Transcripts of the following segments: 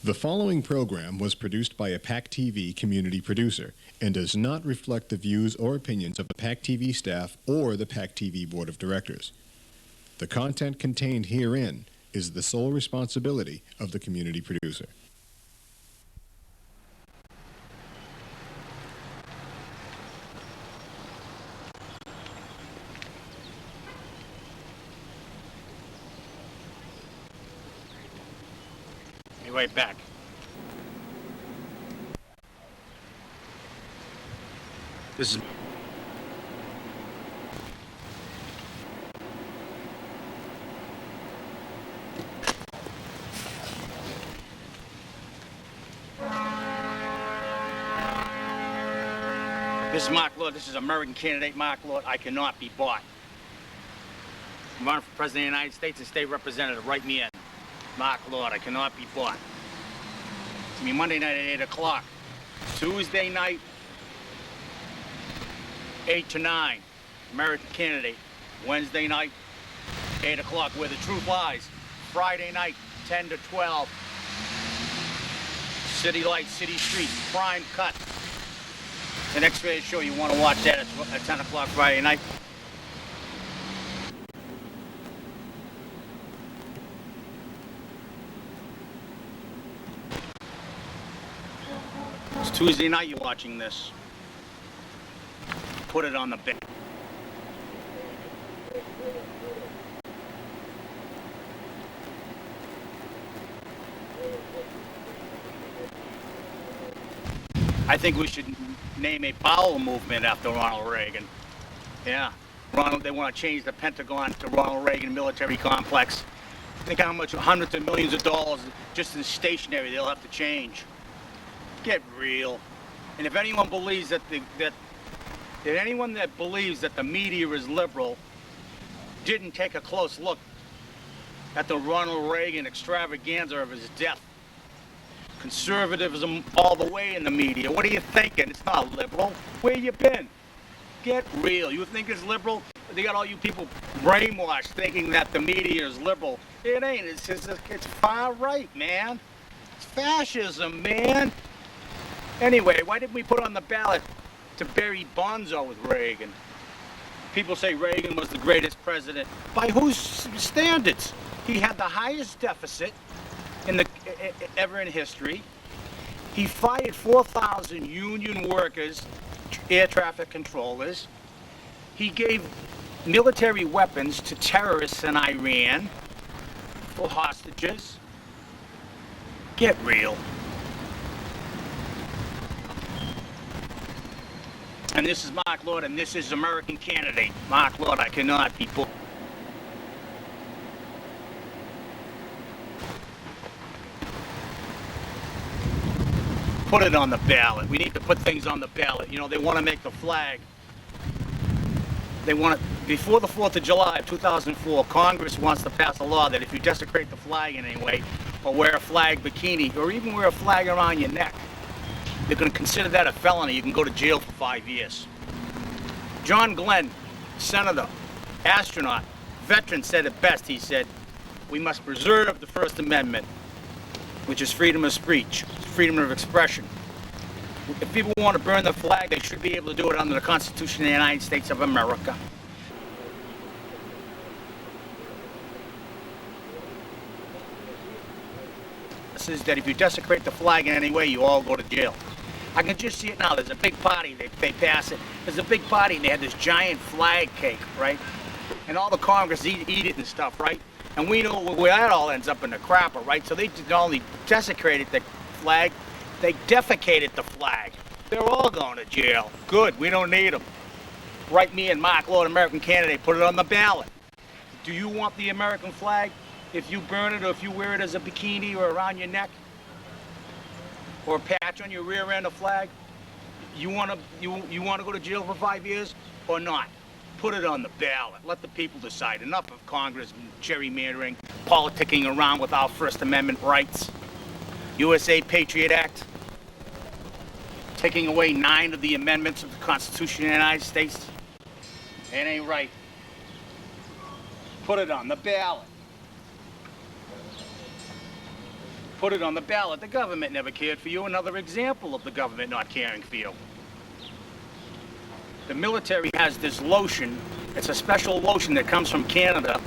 The following program was produced by a PAC TV community producer and does not reflect the views or opinions of the PAC TV staff or the PAC TV Board of Directors. The content contained herein is the sole responsibility of the community producer. Be right back. This is Mark Lord. This is American candidate Mark Lord. I cannot be bought. I'm running for President of the United States and State Representative. Write me in. Mark Lord. I cannot be bought. It's me Monday night at 8 o'clock. Tuesday night, 8 to 9. American candidate. Wednesday night, 8 o'clock, where the truth lies. Friday night, 10 to 12. City Lights, City Streets, Prime Cut. The next radio show, you want to watch that at 10 o'clock Friday night. It's Tuesday night you're watching this. Put it on the bed. I think we should name a bowel movement after Ronald Reagan. Yeah, they want to change the Pentagon to Ronald Reagan Military Complex. Think how much, hundreds of millions of dollars just in stationery they'll have to change. Get real. And if anyone believes that anyone that believes that the media is liberal didn't take a close look at the Ronald Reagan extravaganza of his death. Conservatism all the way in the media. What are you thinking? It's not liberal. Where you been? Get real. You think it's liberal? They got all you people brainwashed thinking that the media is liberal. It ain't. It's far right, man. It's fascism, man. Anyway, why didn't we put on the ballot to bury Bonzo with Reagan? People say Reagan was the greatest president. By whose standards? He had the highest deficit ever in history. He fired 4,000 union workers, air traffic controllers. He gave military weapons to terrorists in Iran for hostages. Get real. And this is Mark Lord, and this is American candidate Mark Lord. I cannot be bought. Put it on the ballot. We need to put things on the ballot. You know, they want to make the flag. They want to, before the 4th of July of 2004, Congress wants to pass a law that if you desecrate the flag in any way, or wear a flag bikini, or even wear a flag around your neck, they're going to consider that a felony. You can go to jail for 5 years. John Glenn, senator, astronaut, veteran, said it best. He said, we must preserve the First Amendment, which is freedom of speech, freedom of expression. If people want to burn the flag, they should be able to do it under the Constitution of the United States of America. This is that if you desecrate the flag in any way, you all go to jail. I can just see it now. There's a big party. They pass it. There's a big party, and they had this giant flag cake, right? And all the Congress eat it and stuff, right? And we know where that all ends up in the crapper, right? So they not only desecrated the flag, they defecated the flag. They're all going to jail. Good, we don't need them. Write me in, Mark Lord, American candidate, put it on the ballot. Do you want the American flag if you burn it or if you wear it as a bikini or around your neck? Or a patch on your rear end of flag? You want to go to jail for 5 years or not? Put it on the ballot. Let the people decide. Enough of Congress gerrymandering, politicking around with our First Amendment rights. USA Patriot Act, taking away 9 of the amendments of the Constitution of the United States. It ain't right. Put it on the ballot. Put it on the ballot. The government never cared for you. Another example of the government not caring for you. The military has this lotion. It's a special lotion that comes from Canada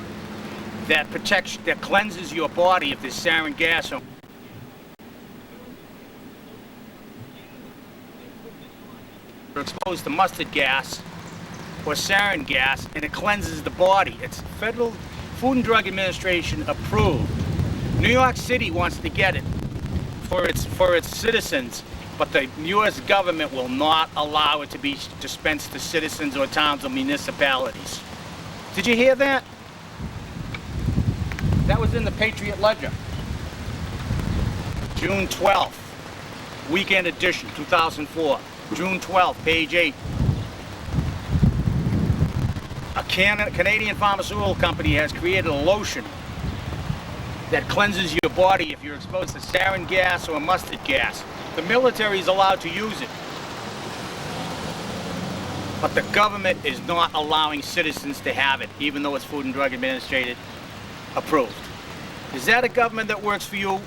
that protects, that cleanses your body if there's sarin gas. You're exposed to mustard gas or sarin gas, and it cleanses the body. It's Federal Food and Drug Administration approved. New York City wants to get it for its citizens, but the U.S. government will not allow it to be dispensed to citizens or towns or municipalities. Did you hear that? That was in the Patriot Ledger. June 12th, weekend edition, 2004. June 12th, page 8. A Canadian pharmaceutical company has created a lotion that cleanses your body if you're exposed to sarin gas or mustard gas. The military is allowed to use it, but the government is not allowing citizens to have it, even though it's Food and Drug Administration approved. Is that a government that works for you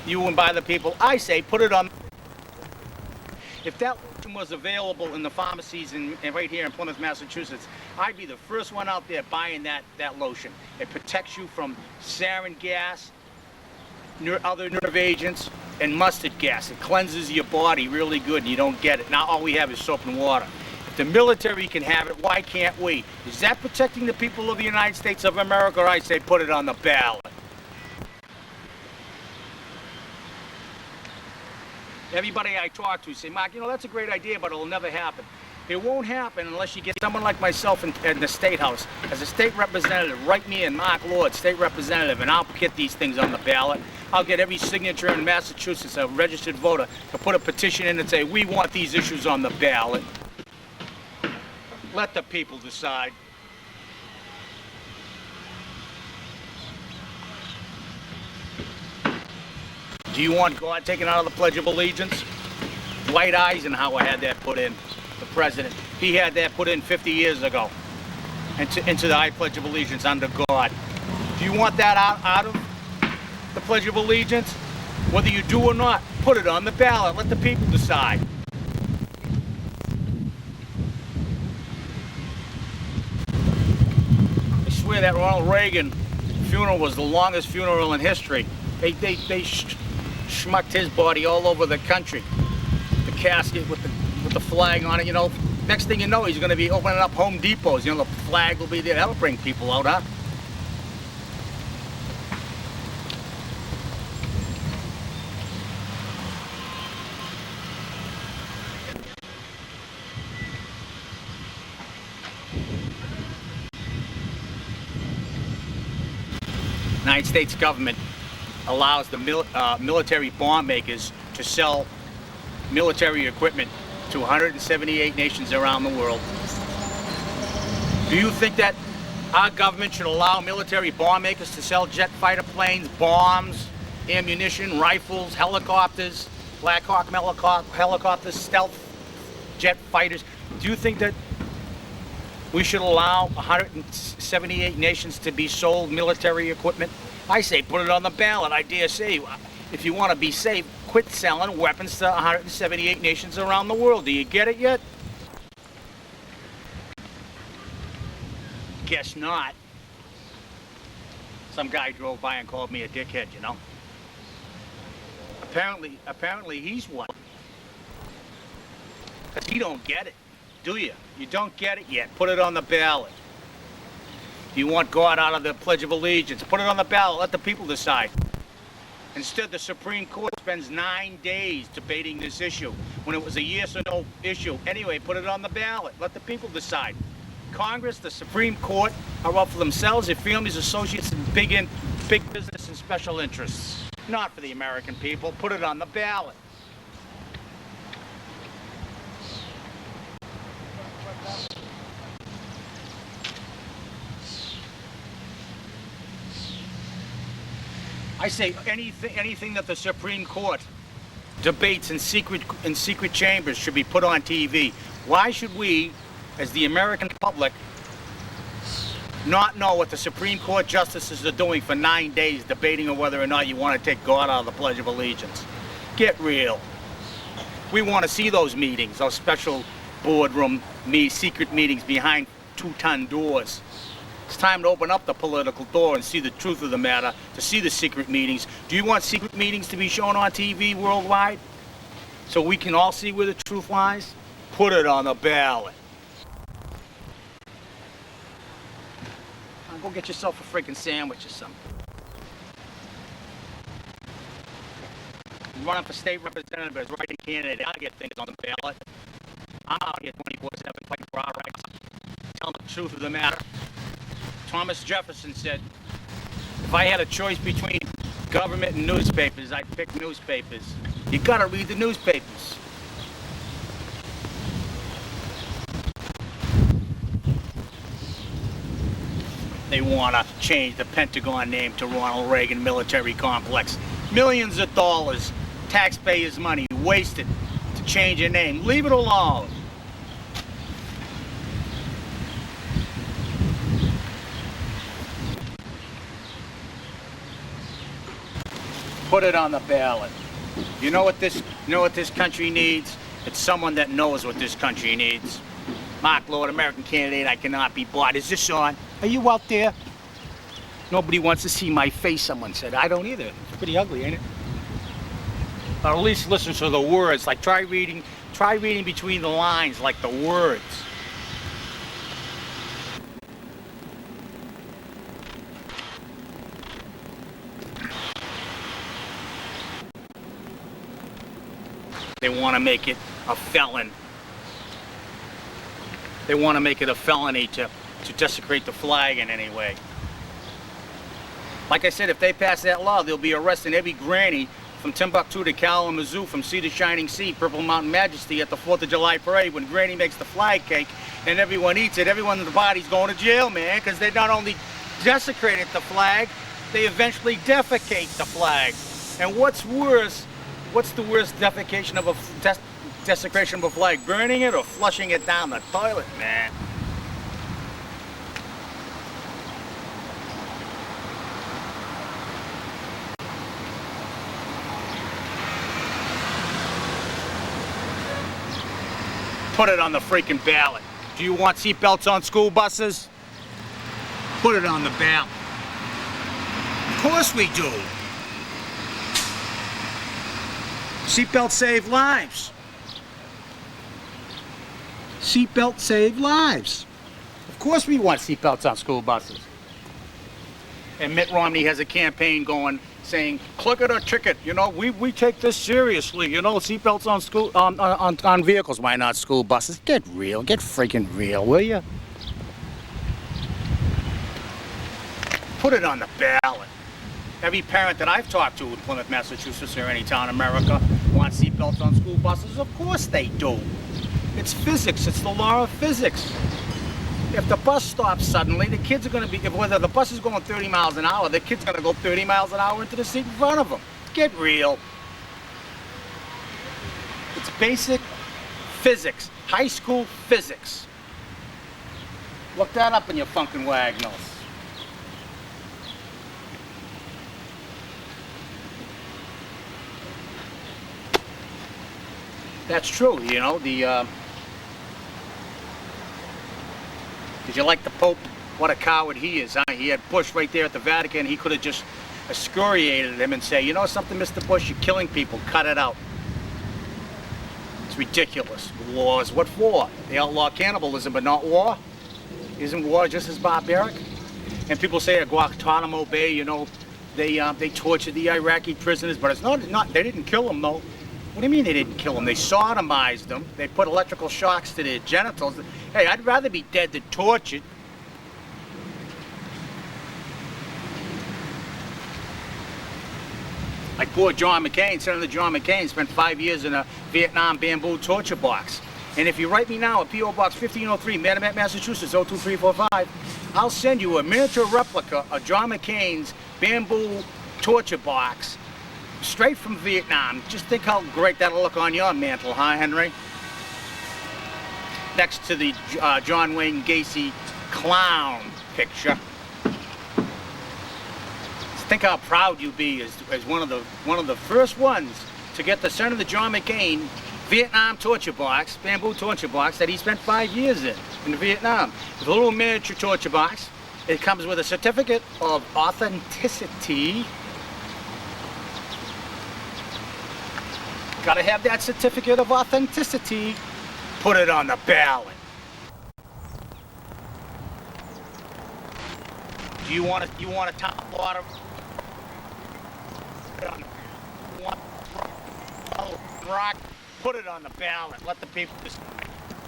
and by the people? I say put it on. If that lotion was available in the pharmacies right here in Plymouth, Massachusetts, I'd be the first one out there buying that lotion. It protects you from sarin gas, other nerve agents, and mustard gas. It cleanses your body really good and you don't get it. Now all we have is soap and water. If the military can have it, why can't we? Is that protecting the people of the United States of America? Or I say put it on the ballot. Everybody I talk to say, Mark, you know, that's a great idea, but it'll never happen. It won't happen unless you get someone like myself in the State House as a state representative. Write me in, Mark Lord, state representative, and I'll get these things on the ballot. I'll get every signature in Massachusetts, a registered voter, to put a petition in and say, we want these issues on the ballot. Let the people decide. Do you want God taken out of the Pledge of Allegiance? Dwight Eisenhower had that put in, the president. He had that put in 50 years ago into the I Pledge of Allegiance under God. Do you want that out of the Pledge of Allegiance? Whether you do or not, put it on the ballot. Let the people decide. I swear that Ronald Reagan funeral was the longest funeral in history. They schmucked his body all over the country. The casket with the flag on it, you know. Next thing you know, he's going to be opening up Home Depots. You know, the flag will be there. That'll bring people out, huh? United States government allows the military bomb makers to sell military equipment to 178 nations around the world. Do you think that our government should allow military bomb makers to sell jet fighter planes, bombs, ammunition, rifles, helicopters, Black Hawk helicopters, stealth jet fighters? Do you think that we should allow 178 nations to be sold military equipment? I say put it on the ballot. I dare say, if you want to be safe, quit selling weapons to 178 nations around the world. Do you get it yet? Guess not. Some guy drove by and called me a dickhead, you know. Apparently he's one. Because he don't get it, do you? You don't get it yet. Put it on the ballot. You want God out of the Pledge of Allegiance? Put it on the ballot. Let the people decide. Instead, the Supreme Court spends 9 days debating this issue when it was a yes or no issue. Anyway, put it on the ballot. Let the people decide. Congress, the Supreme Court are up for themselves, their families, associates, and big business and special interests. Not for the American people. Put it on the ballot. I say anything that the Supreme Court debates in secret chambers should be put on TV. Why should we, as the American public, not know what the Supreme Court justices are doing for 9 days debating on whether or not you want to take God out of the Pledge of Allegiance. Get real. We want to see those meetings, those special boardroom, secret meetings behind 2-ton doors. It's time to open up the political door and see the truth of the matter, to see the secret meetings. Do you want secret meetings to be shown on TV worldwide so we can all see where the truth lies? Put it on the ballot. Go get yourself a freaking sandwich or something. You're running for state representative as writing candidate. I'll get things on the ballot. I'm out here 24/7 fighting for our rights. Telling the truth of the matter. Thomas Jefferson said, if I had a choice between government and newspapers, I'd pick newspapers. You gotta read the newspapers. They want to change the Pentagon name to Ronald Reagan Military Complex. Millions of dollars, taxpayers' money wasted to change a name. Leave it alone. Put it on the ballot. You know what this country needs? It's someone that knows what this country needs. Mark Lord, American candidate, I cannot be bought. Is this on? Are you out there? Nobody wants to see my face, someone said. I don't either. It's pretty ugly, ain't it? Or at least listen to the words. Like try reading between the lines, like the words. They want to make it a felon. They want to make it a felony to desecrate the flag in any way. Like I said, if they pass that law, they'll be arresting every granny from Timbuktu to Kalamazoo, from sea to shining sea, Purple Mountain Majesty at the 4th of July parade when Granny makes the flag cake and everyone eats it. Everyone in the body's going to jail, man, because they not only desecrated the flag, they eventually defecate the flag. And what's worse, what's the worst defecation of a desecration of a flag? Burning it or flushing it down the toilet, man? Put it on the freaking ballot. Do you want seatbelts on school buses? Put it on the ballot. Of course we do. Seatbelts save lives. Seatbelts save lives. Of course we want seatbelts on school buses. And Mitt Romney has a campaign going saying, click it or ticket. You know, we take this seriously. You know, seatbelts on school on vehicles. Why not school buses? Get real. Get freaking real, will you? Put it on the ballot. Every parent that I've talked to in Plymouth, Massachusetts, or any town in America wants seatbelts on school buses. Of course they do. It's physics. It's the law of physics. If the bus stops suddenly, the kids are going to be, whether the bus is going 30 miles an hour, the kid's going to go 30 miles an hour into the seat in front of them. Get real. It's basic physics. High school physics. Look that up in your funkin' Wagnalls. That's true, you know, did you like the Pope? What a coward he is, huh? He had Bush right there at the Vatican. He could have just excoriated him and say, you know something, Mr. Bush, you're killing people. Cut it out. It's ridiculous. Wars, what for? They outlaw cannibalism, but not war? Isn't war just as barbaric? And people say at Guantanamo Bay, you know, they tortured the Iraqi prisoners, but it's not. They didn't kill them, though. What do you mean they didn't kill them? They sodomized them. They put electrical shocks to their genitals. Hey, I'd rather be dead than tortured. Like poor John McCain, Senator John McCain, spent 5 years in a Vietnam bamboo torture box. And if you write me now at P.O. Box 1503, Matamet, Massachusetts, 02345, I'll send you a miniature replica of John McCain's bamboo torture box straight from Vietnam. Just think how great that'll look on your mantle, huh, Henry? Next to the John Wayne Gacy clown picture. Think how proud you be as one of the first ones to get the Senator John McCain Vietnam torture box, bamboo torture box that he spent 5 years in Vietnam. It's a little miniature torture box. It comes with a certificate of authenticity. Gotta have that certificate of authenticity. Put it on the ballot. Do you want a top water? Rock, put it on the ballot. Let the people decide.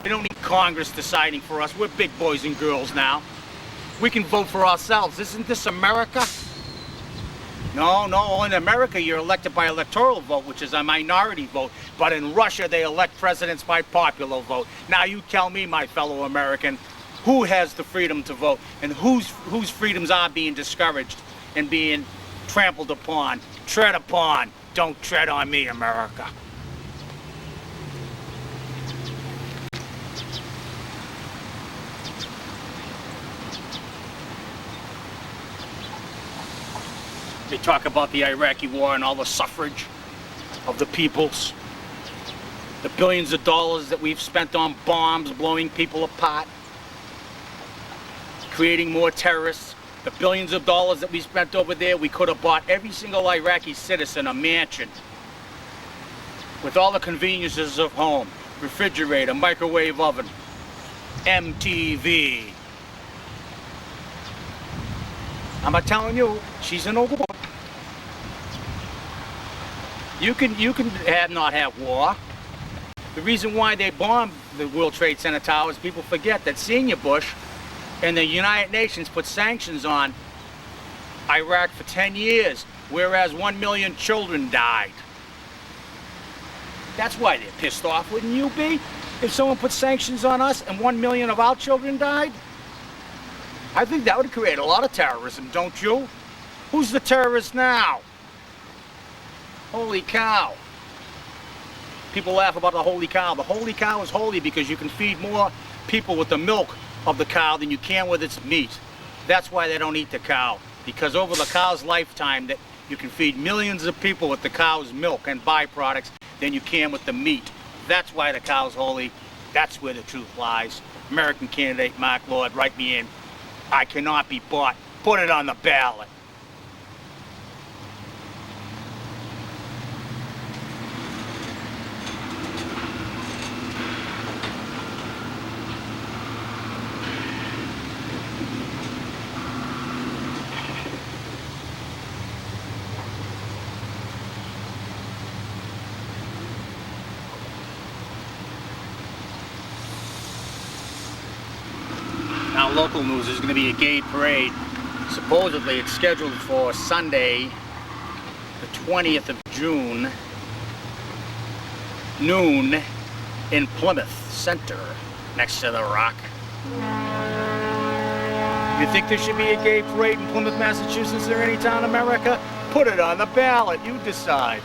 We don't need Congress deciding for us. We're big boys and girls now. We can vote for ourselves. Isn't this America? No, in America you're elected by electoral vote, which is a minority vote. But in Russia they elect presidents by popular vote. Now you tell me, my fellow American, who has the freedom to vote and whose freedoms are being discouraged and being trampled upon, tread upon. Don't tread on me, America. They talk about the Iraqi war and all the suffrage of the peoples. The billions of dollars that we've spent on bombs, blowing people apart, creating more terrorists. The billions of dollars that we spent over there, we could have bought every single Iraqi citizen a mansion with all the conveniences of home. Refrigerator, microwave oven, MTV. I'm not telling you, she's an old boy. You can not have war. The reason why they bombed the World Trade Center towers, people forget that Senior Bush and the United Nations put sanctions on Iraq for 10 years, whereas 1 million children died. That's why they're pissed off, wouldn't you be? If someone put sanctions on us and 1 million of our children died? I think that would create a lot of terrorism, don't you? Who's the terrorist now? Holy cow. People laugh about the holy cow. The holy cow is holy because you can feed more people with the milk of the cow than you can with its meat. That's why they don't eat the cow. Because over the cow's lifetime, that you can feed millions of people with the cow's milk and byproducts than you can with the meat. That's why the cow's holy. That's where the truth lies. American candidate Mark Lord, write me in. I cannot be bought. Put it on the ballot. Now, local news, there's going to be a gay parade. Supposedly, it's scheduled for Sunday, the 20th of June, noon, in Plymouth Center, next to the Rock. You think there should be a gay parade in Plymouth, Massachusetts, or any town in America? Put it on the ballot. You decide.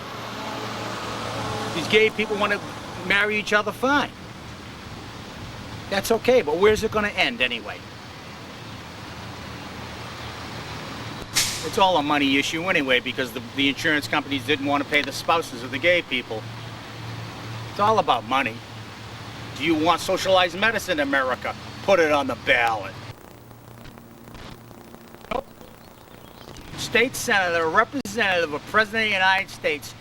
These gay people want to marry each other, fine. That's okay, but where's it going to end anyway? It's all a money issue anyway, because the insurance companies didn't want to pay the spouses of the gay people. It's all about money. Do you want socialized medicine in America? Put it on the ballot. State senator, representative, or president of the United States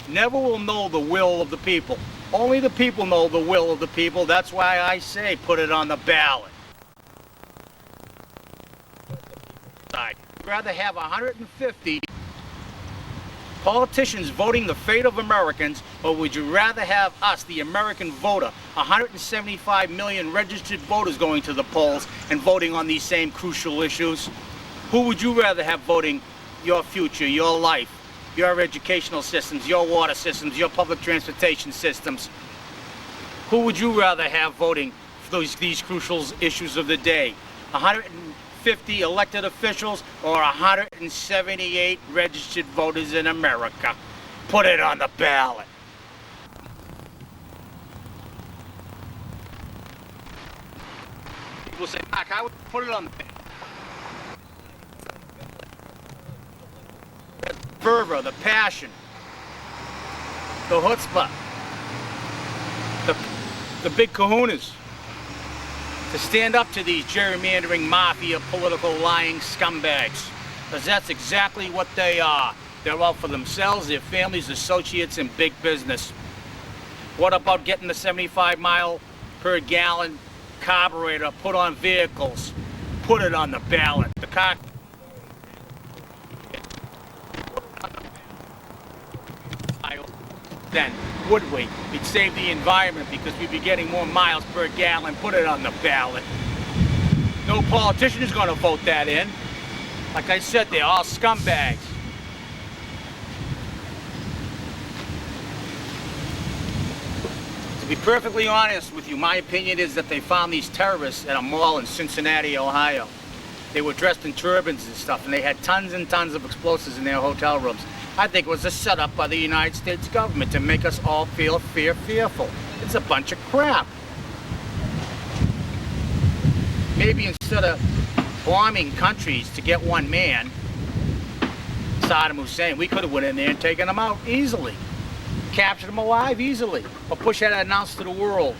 never will know the will of the people. Only the people know the will of the people. That's why I say put it on the ballot. I'd rather have 150 politicians voting the fate of Americans, or would you rather have us, the American voter, 175 million registered voters going to the polls and voting on these same crucial issues? Who would you rather have voting your future, your life, your educational systems, your water systems, your public transportation systems? Who would you rather have voting for these crucial issues of the day? 150 elected officials or 178 registered voters in America? Put it on the ballot. People say, Mark, I would put it on the ballot. fervor, the passion, the chutzpah, the big kahunas to stand up to these gerrymandering mafia political lying scumbags. Because that's exactly what they are. They're out for themselves, their families, associates, and big business. What about getting the 75 mile per gallon carburetor put on vehicles? Put it on the ballot. The car. Then would we? We'd save the environment because we'd be getting more miles per gallon. Put it on the ballot. No politician is going to vote that in. Like I said, they're all scumbags. To be perfectly honest with you, my opinion is that they found these terrorists at a mall in Cincinnati, Ohio. They were dressed in turbans and stuff, and they had tons and tons of explosives in their hotel rooms. I think it was a setup by the United States government to make us all feel fearful. It's a bunch of crap. Maybe instead of bombing countries to get one man, Saddam Hussein, we could have went in there and taken him out easily. Captured him alive easily. But Bush had announced to the world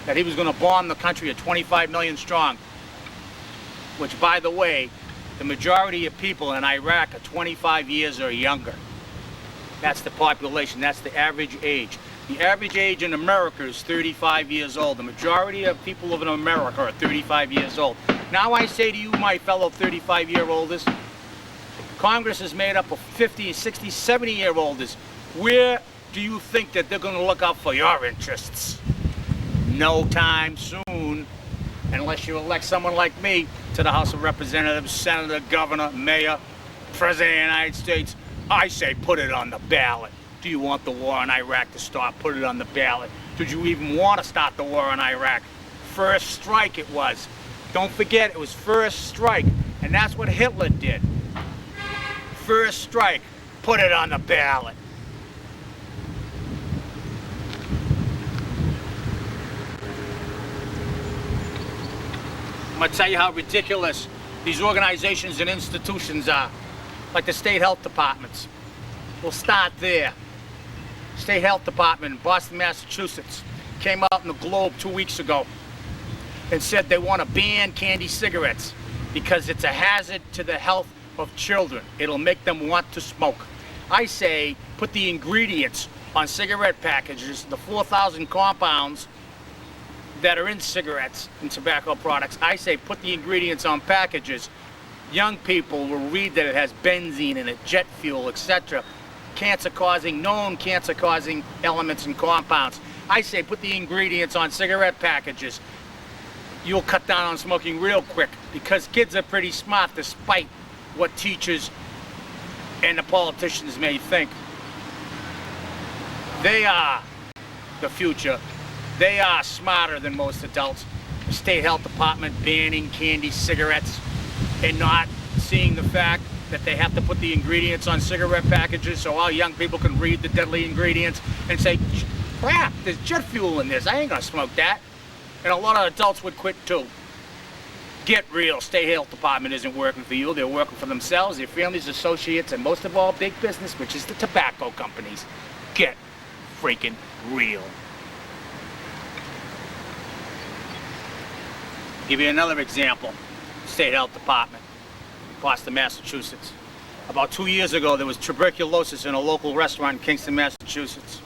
that he was going to bomb the country at 25 million strong. Which, by the way, the majority of people in Iraq are 25 years or younger. That's the population, that's the average age. The average age in America is 35 years old. The majority of people living in America are 35 years old. Now I say to you, my fellow 35-year-olders, Congress is made up of 50, 60, 70-year-olders. Where do you think that they're going to look out for your interests? No time soon, unless you elect someone like me to the House of Representatives, Senator, Governor, Mayor, President of the United States. I say put it on the ballot. Do you want the war in Iraq to stop? Put it on the ballot. Did you even want to start the war in Iraq? First strike it was. Don't forget, it was first strike, and that's what Hitler did. First strike, put it on the ballot. I'm going to tell you how ridiculous these organizations and institutions are, like the state health departments. We'll start there. State health department in Boston, Massachusetts came out in the Globe 2 weeks ago and said they want to ban candy cigarettes because it's a hazard to the health of children. It'll make them want to smoke. I say put the ingredients on cigarette packages, the 4,000 compounds that are in cigarettes and tobacco products. I say put the ingredients on packages. Young people will read that it has benzene in it, jet fuel, etc. Cancer-causing, known cancer-causing elements and compounds. I say put the ingredients on cigarette packages. You'll cut down on smoking real quick because kids are pretty smart despite what teachers and the politicians may think. They are the future. They are smarter than most adults. The state health department banning candy cigarettes and not seeing the fact that they have to put the ingredients on cigarette packages so all young people can read the deadly ingredients and say, crap, there's jet fuel in this. I ain't gonna smoke that. And a lot of adults would quit too. Get real. State health department isn't working for you. They're working for themselves, their families, associates, and most of all, big business, which is the tobacco companies. Get freaking real. Give you another example. State health department, Boston, Massachusetts. About 2 years ago, there was tuberculosis in a local restaurant in Kingston, Massachusetts.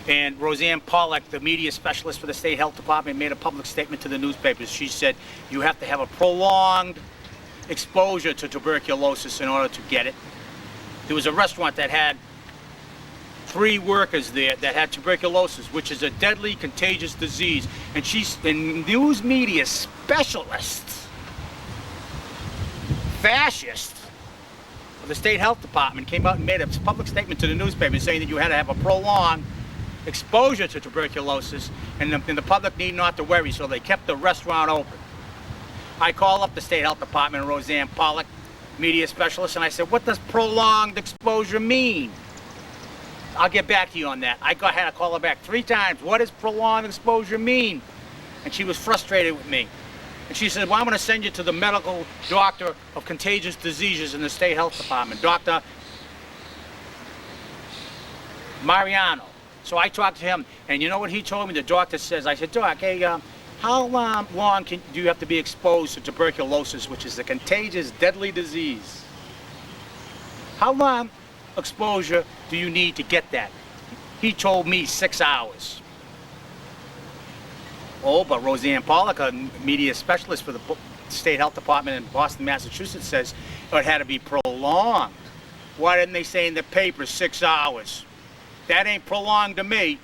And Roseanne Pollock, the media specialist for the state health department, made a public statement to the newspapers. She said, you have to have a prolonged exposure to tuberculosis in order to get it. There was a restaurant that had 3 workers there that had tuberculosis, which is a deadly contagious disease. And news media specialists, fascists of the state health department came out and made a public statement to the newspaper saying that you had to have a prolonged exposure to tuberculosis and the public need not to worry, so they kept the restaurant open. I call up the state health department, Roseanne Pollock, media specialist, and I said, what does prolonged exposure mean? I'll get back to you on that. I had to call her back 3 times. What does prolonged exposure mean? And she was frustrated with me. And she said, well, I'm going to send you to the medical doctor of contagious diseases in the state health department, Dr. Mariano. So I talked to him, and you know what he told me? The doctor says, I said, Doc, hey, how long do you have to be exposed to tuberculosis, which is a contagious, deadly disease? How long exposure do you need to get that? He told me 6 hours. Oh, but Roseanne Pollock, a media specialist for the State Health Department in Boston, Massachusetts, says it had to be prolonged. Why didn't they say in the paper 6 hours? That ain't prolonged to me.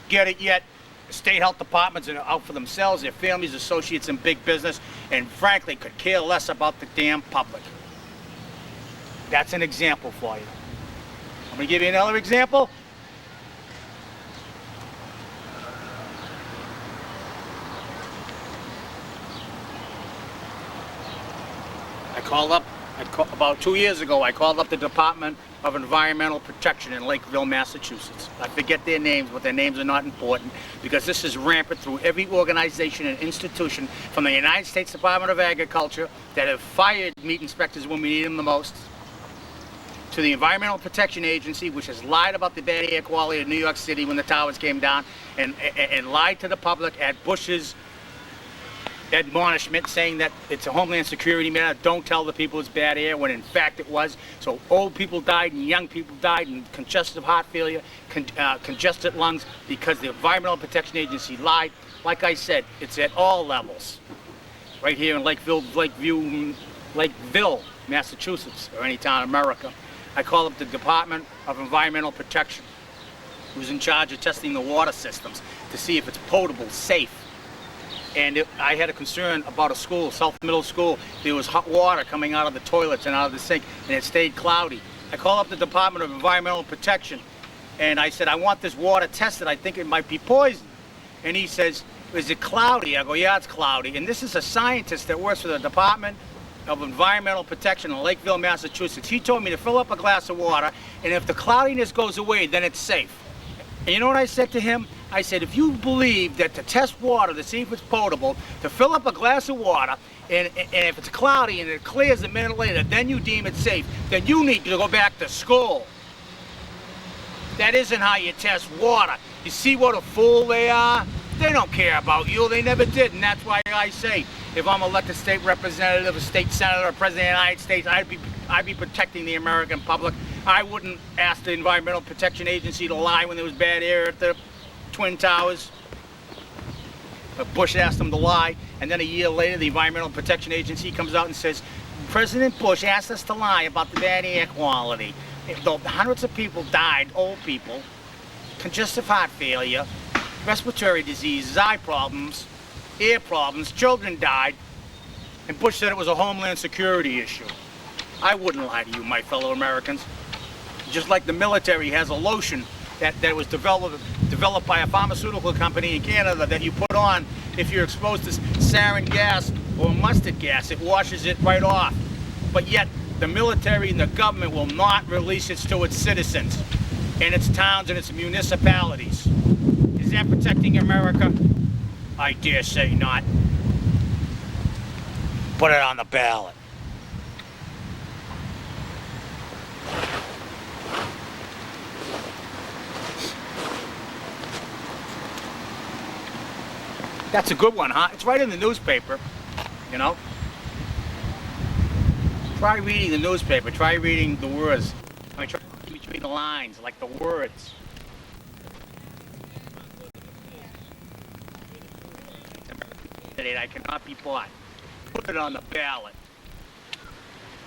Get it yet? The state health departments are out for themselves, their families, associates in big business, and frankly could care less about the damn public. That's an example for you. I'm going to give you another example. About 2 years ago, I called up the Department of Environmental Protection in Lakeville, Massachusetts. I forget their names, but their names are not important because this is rampant through every organization and institution from the United States Department of Agriculture that have fired meat inspectors when we need them the most, to the Environmental Protection Agency, which has lied about the bad air quality of New York City when the towers came down and lied to the public at Bush's admonishment saying that it's a Homeland Security matter. Don't tell the people it's bad air, when in fact it was. So old people died and young people died and congestive heart failure, congested lungs because the Environmental Protection Agency lied. Like I said, it's at all levels. Right here in Lakeville, Massachusetts, or any town in America. I call up the Department of Environmental Protection, who's in charge of testing the water systems to see if it's potable, safe. And I had a concern about a school, South Middle School. There was hot water coming out of the toilets and out of the sink, and it stayed cloudy. I called up the Department of Environmental Protection, and I said, I want this water tested. I think it might be poison. And he says, is it cloudy? I go, yeah, it's cloudy. And this is a scientist that works for the Department of Environmental Protection in Lakeville, Massachusetts. He told me to fill up a glass of water, and if the cloudiness goes away, then it's safe. And you know what I said to him? I said, if you believe that to test water to see if it's potable, to fill up a glass of water, and if it's cloudy and it clears a minute later, then you deem it safe, then you need to go back to school. That isn't how you test water. You see what a fool they are? They don't care about you. They never did, and that's why I say, if I'm elected state representative, a state senator, or president of the United States, I'd be protecting the American public. I wouldn't ask the Environmental Protection Agency to lie when there was bad air at the Twin Towers. Bush asked them to lie, and then a year later, the Environmental Protection Agency comes out and says, President Bush asked us to lie about the bad air quality. Hundreds of people died, old people, congestive heart failure, respiratory diseases, eye problems, ear problems, children died, and Bush said it was a Homeland Security issue. I wouldn't lie to you, my fellow Americans. Just like the military has a lotion that was developed by a pharmaceutical company in Canada that you put on if you're exposed to sarin gas or mustard gas. It washes it right off. But yet, the military and the government will not release it to its citizens in its towns and its municipalities. Is that protecting America? I dare say not. Put it on the ballot. That's a good one, huh? It's right in the newspaper, you know? Try reading the newspaper. Try reading the words. I mean, try between the lines, like the words. I cannot be bought. Put it on the ballot.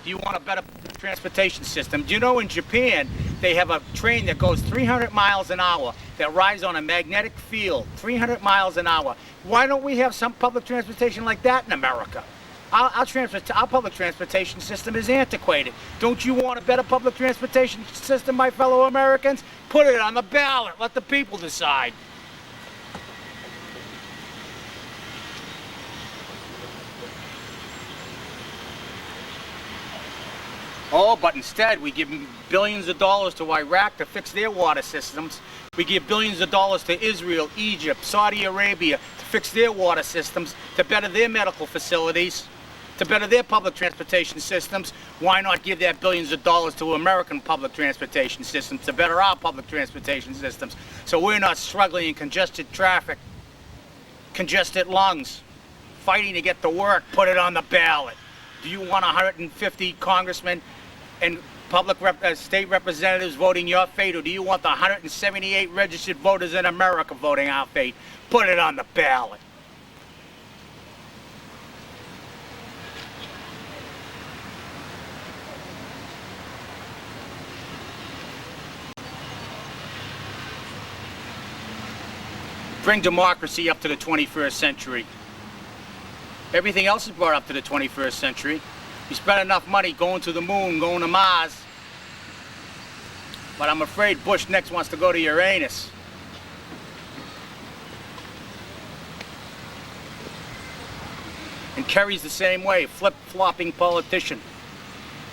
Do you want a better transportation system? Do you know in Japan, they have a train that goes 300 miles an hour that rides on a magnetic field, 300 miles an hour. Why don't we have some public transportation like that in America? Our public transportation system is antiquated. Don't you want a better public transportation system, my fellow Americans? Put it on the ballot. Let the people decide. Oh, but instead we give billions of dollars to Iraq to fix their water systems. We give billions of dollars to Israel, Egypt, Saudi Arabia to fix their water systems, to better their medical facilities, to better their public transportation systems. Why not give that billions of dollars to American public transportation systems to better our public transportation systems so we're not struggling in congested traffic, congested lungs, fighting to get to work? Put it on the ballot. Do you want 150 congressmen and state representatives voting your fate, or do you want the 178 registered voters in America voting our fate? Put it on the ballot. Bring democracy up to the 21st century. Everything else is brought up to the 21st century. You spend enough money going to the moon, going to Mars. But I'm afraid Bush next wants to go to Uranus. And Kerry's the same way, flip-flopping politician.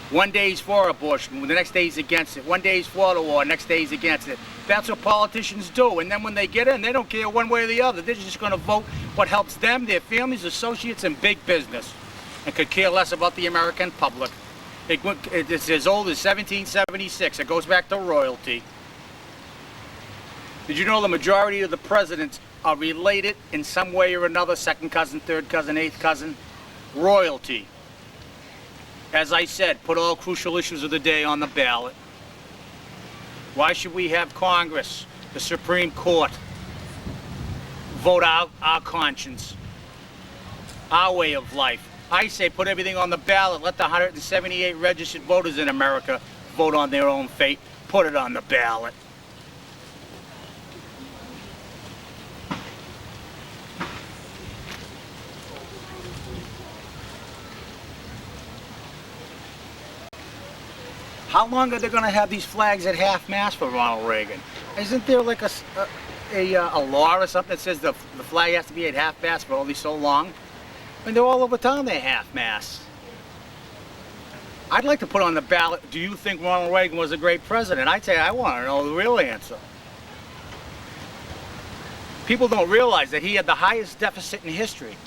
One day he's for abortion, the next day he's against it. One day he's for the war, next day he's against it. That's what politicians do. And then when they get in, they don't care one way or the other. They're just going to vote what helps them, their families, associates, and big business, and could care less about the American public. It's as old as 1776. It goes back to royalty. Did you know the majority of the presidents are related in some way or another? Second cousin, third cousin, eighth cousin. Royalty. As I said, put all crucial issues of the day on the ballot. Why should we have Congress, the Supreme Court, vote out our conscience, our way of life? I say put everything on the ballot. Let the 178 registered voters in America vote on their own fate. Put it on the ballot. How long are they going to have these flags at half-mast for Ronald Reagan? Isn't there like a law or something that says the flag has to be at half-mast for only so long? I mean, they're all over town, they're half-mast. I'd like to put on the ballot, do you think Ronald Reagan was a great president? I'd say I want to know the real answer. People don't realize that he had the highest deficit in history.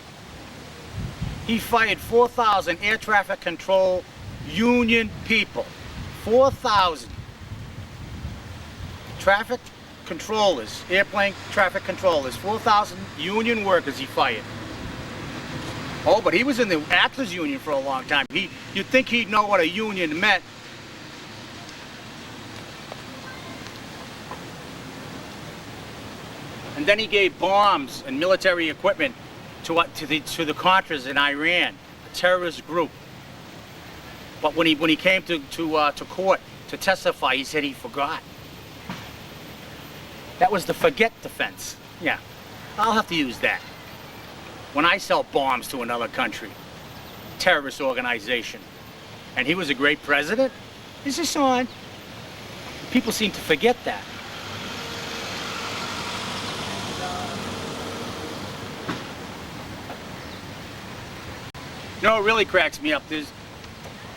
He fired 4,000 air traffic control union people. 4,000 traffic controllers, airplane traffic controllers, 4,000 union workers he fired. Oh, but he was in the actors union for a long time. You'd think he'd know what a union meant. And then he gave bombs and military equipment to the Contras in Iran, a terrorist group. But when he came to court to testify, he said he forgot. That was the forget defense. Yeah, I'll have to use that. When I sell bombs to another country, terrorist organization, and he was a great president, is this on? People seem to forget that. You know, it really cracks me up.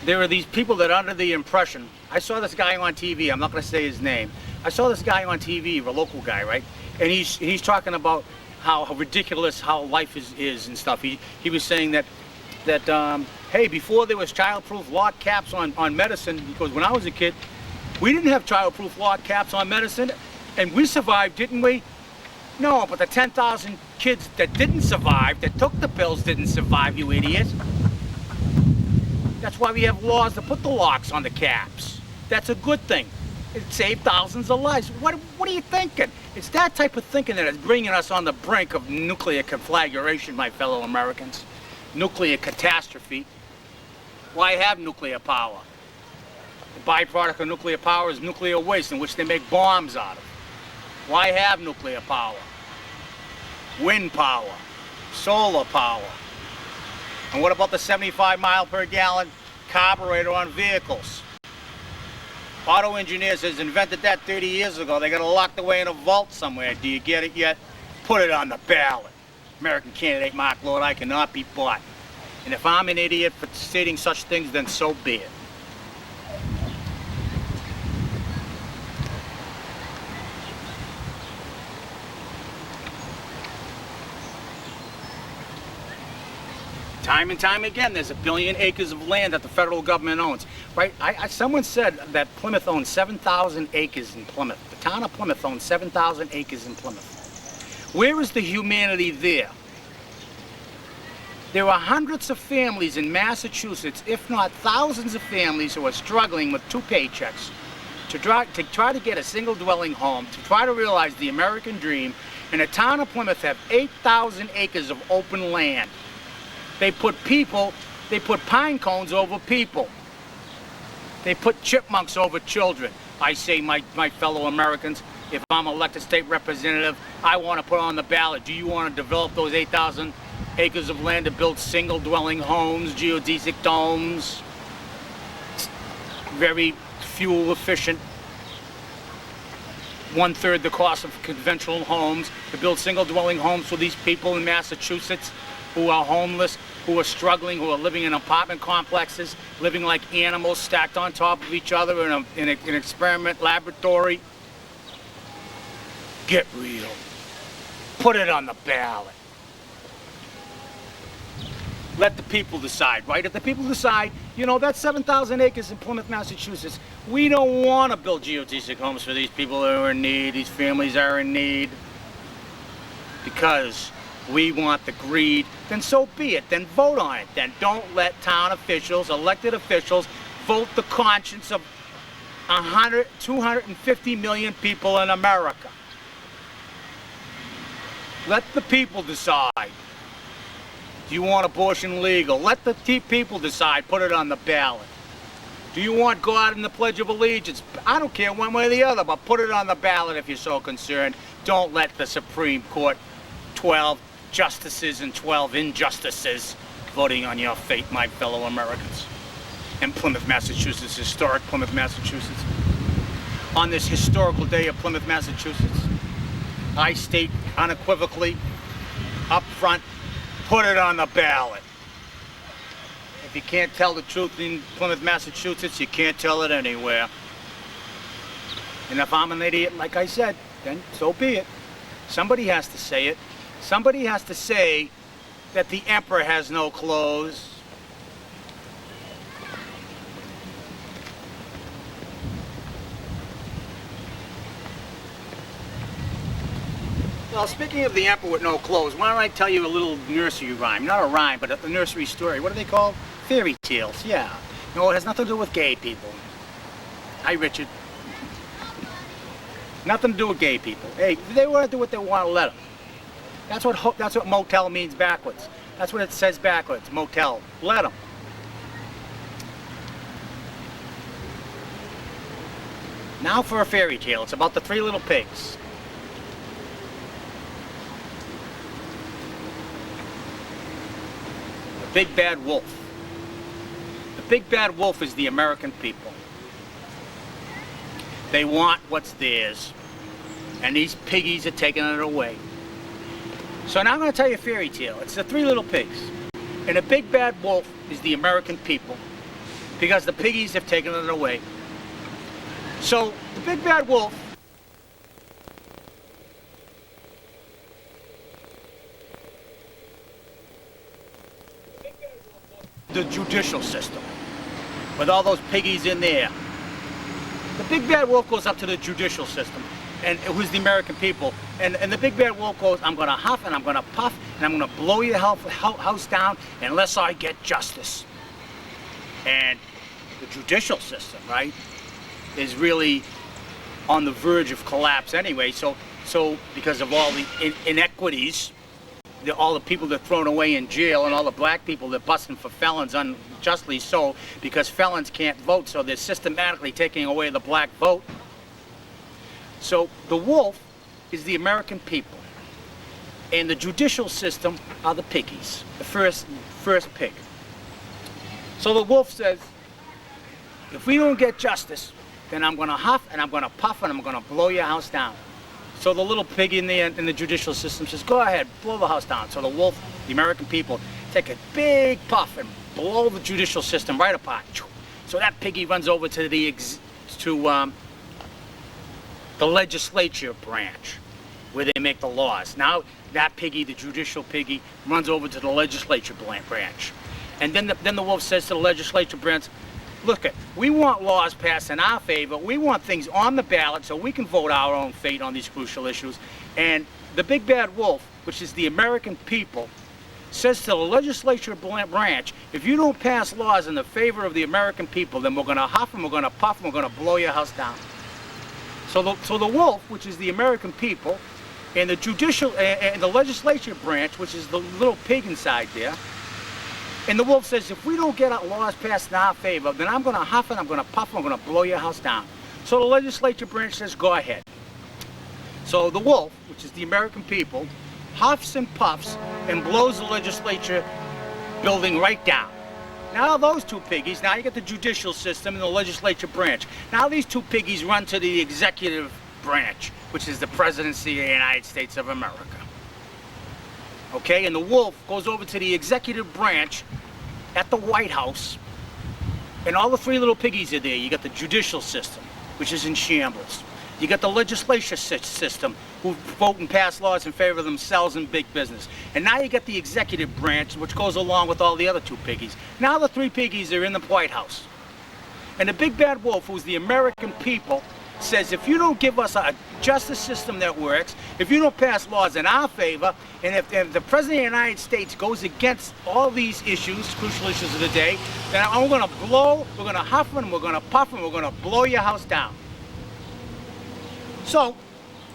There are these people that are under the impression. I saw this guy on TV. I'm not going to say his name. I saw this guy on TV, a local guy, right? And he's talking about how ridiculous how life is and stuff. He was saying that hey, before there was childproof lock caps on medicine, because when I was a kid, we didn't have childproof lock caps on medicine, and we survived, didn't we? No, but the 10,000 kids that didn't survive, that took the pills, didn't survive, you idiot. That's why we have laws to put the locks on the caps. That's a good thing. It saved thousands of lives. What are you thinking? It's that type of thinking that is bringing us on the brink of nuclear conflagration, my fellow Americans. Nuclear catastrophe. Why have nuclear power? The byproduct of nuclear power is nuclear waste, in which they make bombs out of. Why have nuclear power? Wind power, solar power. And what about the 75 mile per gallon carburetor on vehicles? Auto engineers has invented that 30 years ago. They got it locked away in a vault somewhere. Do you get it yet? Put it on the ballot. American candidate Mark Lord, I cannot be bought. And if I'm an idiot for stating such things, then so be it. Time and time again, there's 1 billion acres of land that the federal government owns, right? Someone said that Plymouth owns 7,000 acres in Plymouth. The town of Plymouth owns 7,000 acres in Plymouth. Where is the humanity there? There are hundreds of families in Massachusetts, if not thousands of families, who are struggling with 2 paychecks to try to get a single dwelling home, to try to realize the American dream. And the town of Plymouth have 8,000 acres of open land. They put pine cones over people. They put chipmunks over children. I say, my fellow Americans, if I'm elected state representative, I want to put on the ballot, do you want to develop those 8,000 acres of land to build single dwelling homes, geodesic domes, very fuel efficient, 1/3 the cost of conventional homes, to build single dwelling homes for these people in Massachusetts who are homeless, who are struggling, who are living in apartment complexes, living like animals stacked on top of each other in an experiment laboratory? Get real. Put it on the ballot. Let the people decide, right? If the people decide, you know, that's 7,000 acres in Plymouth, Massachusetts, we don't want to build geodesic homes for these people that are in need, these families are in need, because we want the greed, then so be it. Then vote on it. Then don't let town officials, elected officials, vote the conscience of 250 million people in America. Let the people decide. Do you want abortion legal? Let the people decide. Put it on the ballot. Do you want God in the Pledge of Allegiance? I don't care one way or the other, but put it on the ballot if you're so concerned. Don't let the Supreme Court, 12 justices and 12 injustices, voting on your fate, my fellow Americans. In Plymouth, Massachusetts, historic Plymouth, Massachusetts. On this historical day of Plymouth, Massachusetts, I state unequivocally, up front, put it on the ballot. If you can't tell the truth in Plymouth, Massachusetts, you can't tell it anywhere. And if I'm an idiot, like I said, then so be it. Somebody has to say it. Somebody has to say that the emperor has no clothes. Well, speaking of the emperor with no clothes, why don't I tell you a little nursery rhyme? Not a rhyme, but a nursery story. What are they called? Fairy tales, yeah. No, it has nothing to do with gay people. Hi, Richard. Nothing to do with gay people. Hey, if they want to do what they want, let them. That's what motel means backwards. That's what it says backwards, motel. Let them. Now for a fairy tale. It's about the 3 little pigs. The big bad wolf. The big bad wolf is the American people. They want what's theirs, and these piggies are taking it away. So now I'm going to tell you a fairy tale. It's the 3 little pigs. And the big bad wolf is the American people, because the piggies have taken it away. So the big bad wolf the judicial system, with all those piggies in there. The big bad wolf goes up to the judicial system, and it was the American people. And the big bad wolf goes, I'm going to huff and I'm going to puff and I'm going to blow your house down unless I get justice. And the judicial system, right, is really on the verge of collapse anyway. So because of all the inequities, all the people that are thrown away in jail, and all the black people that are busting for felons unjustly so, because felons can't vote, so they're systematically taking away the black vote. So the wolf is the American people, and the judicial system are the piggies, the first pig. So the wolf says, if we don't get justice, then I'm going to huff and I'm going to puff and I'm going to blow your house down. So the little pig in the judicial system says, go ahead, blow the house down. So the wolf, the American people, take a big puff and blow the judicial system right apart. So that piggy runs over to the legislature branch, where they make the laws. Now that piggy, the judicial piggy, runs over to the legislature branch. And then the wolf says to the legislature branch, look, we want laws passed in our favor. We want things on the ballot so we can vote our own fate on these crucial issues. And the big bad wolf, which is the American people, says to the legislature branch, if you don't pass laws in the favor of the American people, then we're going to huff and we're going to puff and we're going to blow your house down. So the wolf, which is the American people, and the judicial and the legislature branch, which is the little pig inside there, and the wolf says, if we don't get our laws passed in our favor, then I'm going to huff and I'm going to puff and I'm going to blow your house down. So the legislature branch says, go ahead. So the wolf, which is the American people, huffs and puffs and blows the legislature building right down. Now those two piggies, now you get the judicial system and the legislature branch. Now these two piggies run to the executive branch, which is the presidency of the United States of America. Okay, and the wolf goes over to the executive branch at the White House, and all the three little piggies are there. You got the judicial system, which is in shambles. You got the legislature system, who vote and pass laws in favor of themselves and big business. And now you got the executive branch, which goes along with all the other two piggies. Now the three piggies are in the White House. And the big bad wolf, who's the American people, says if you don't give us a justice system that works, if you don't pass laws in our favor, and if the President of the United States goes against all these issues, crucial issues of the day, then we're going to huff and we're going to puff and we're going to blow your house down. So,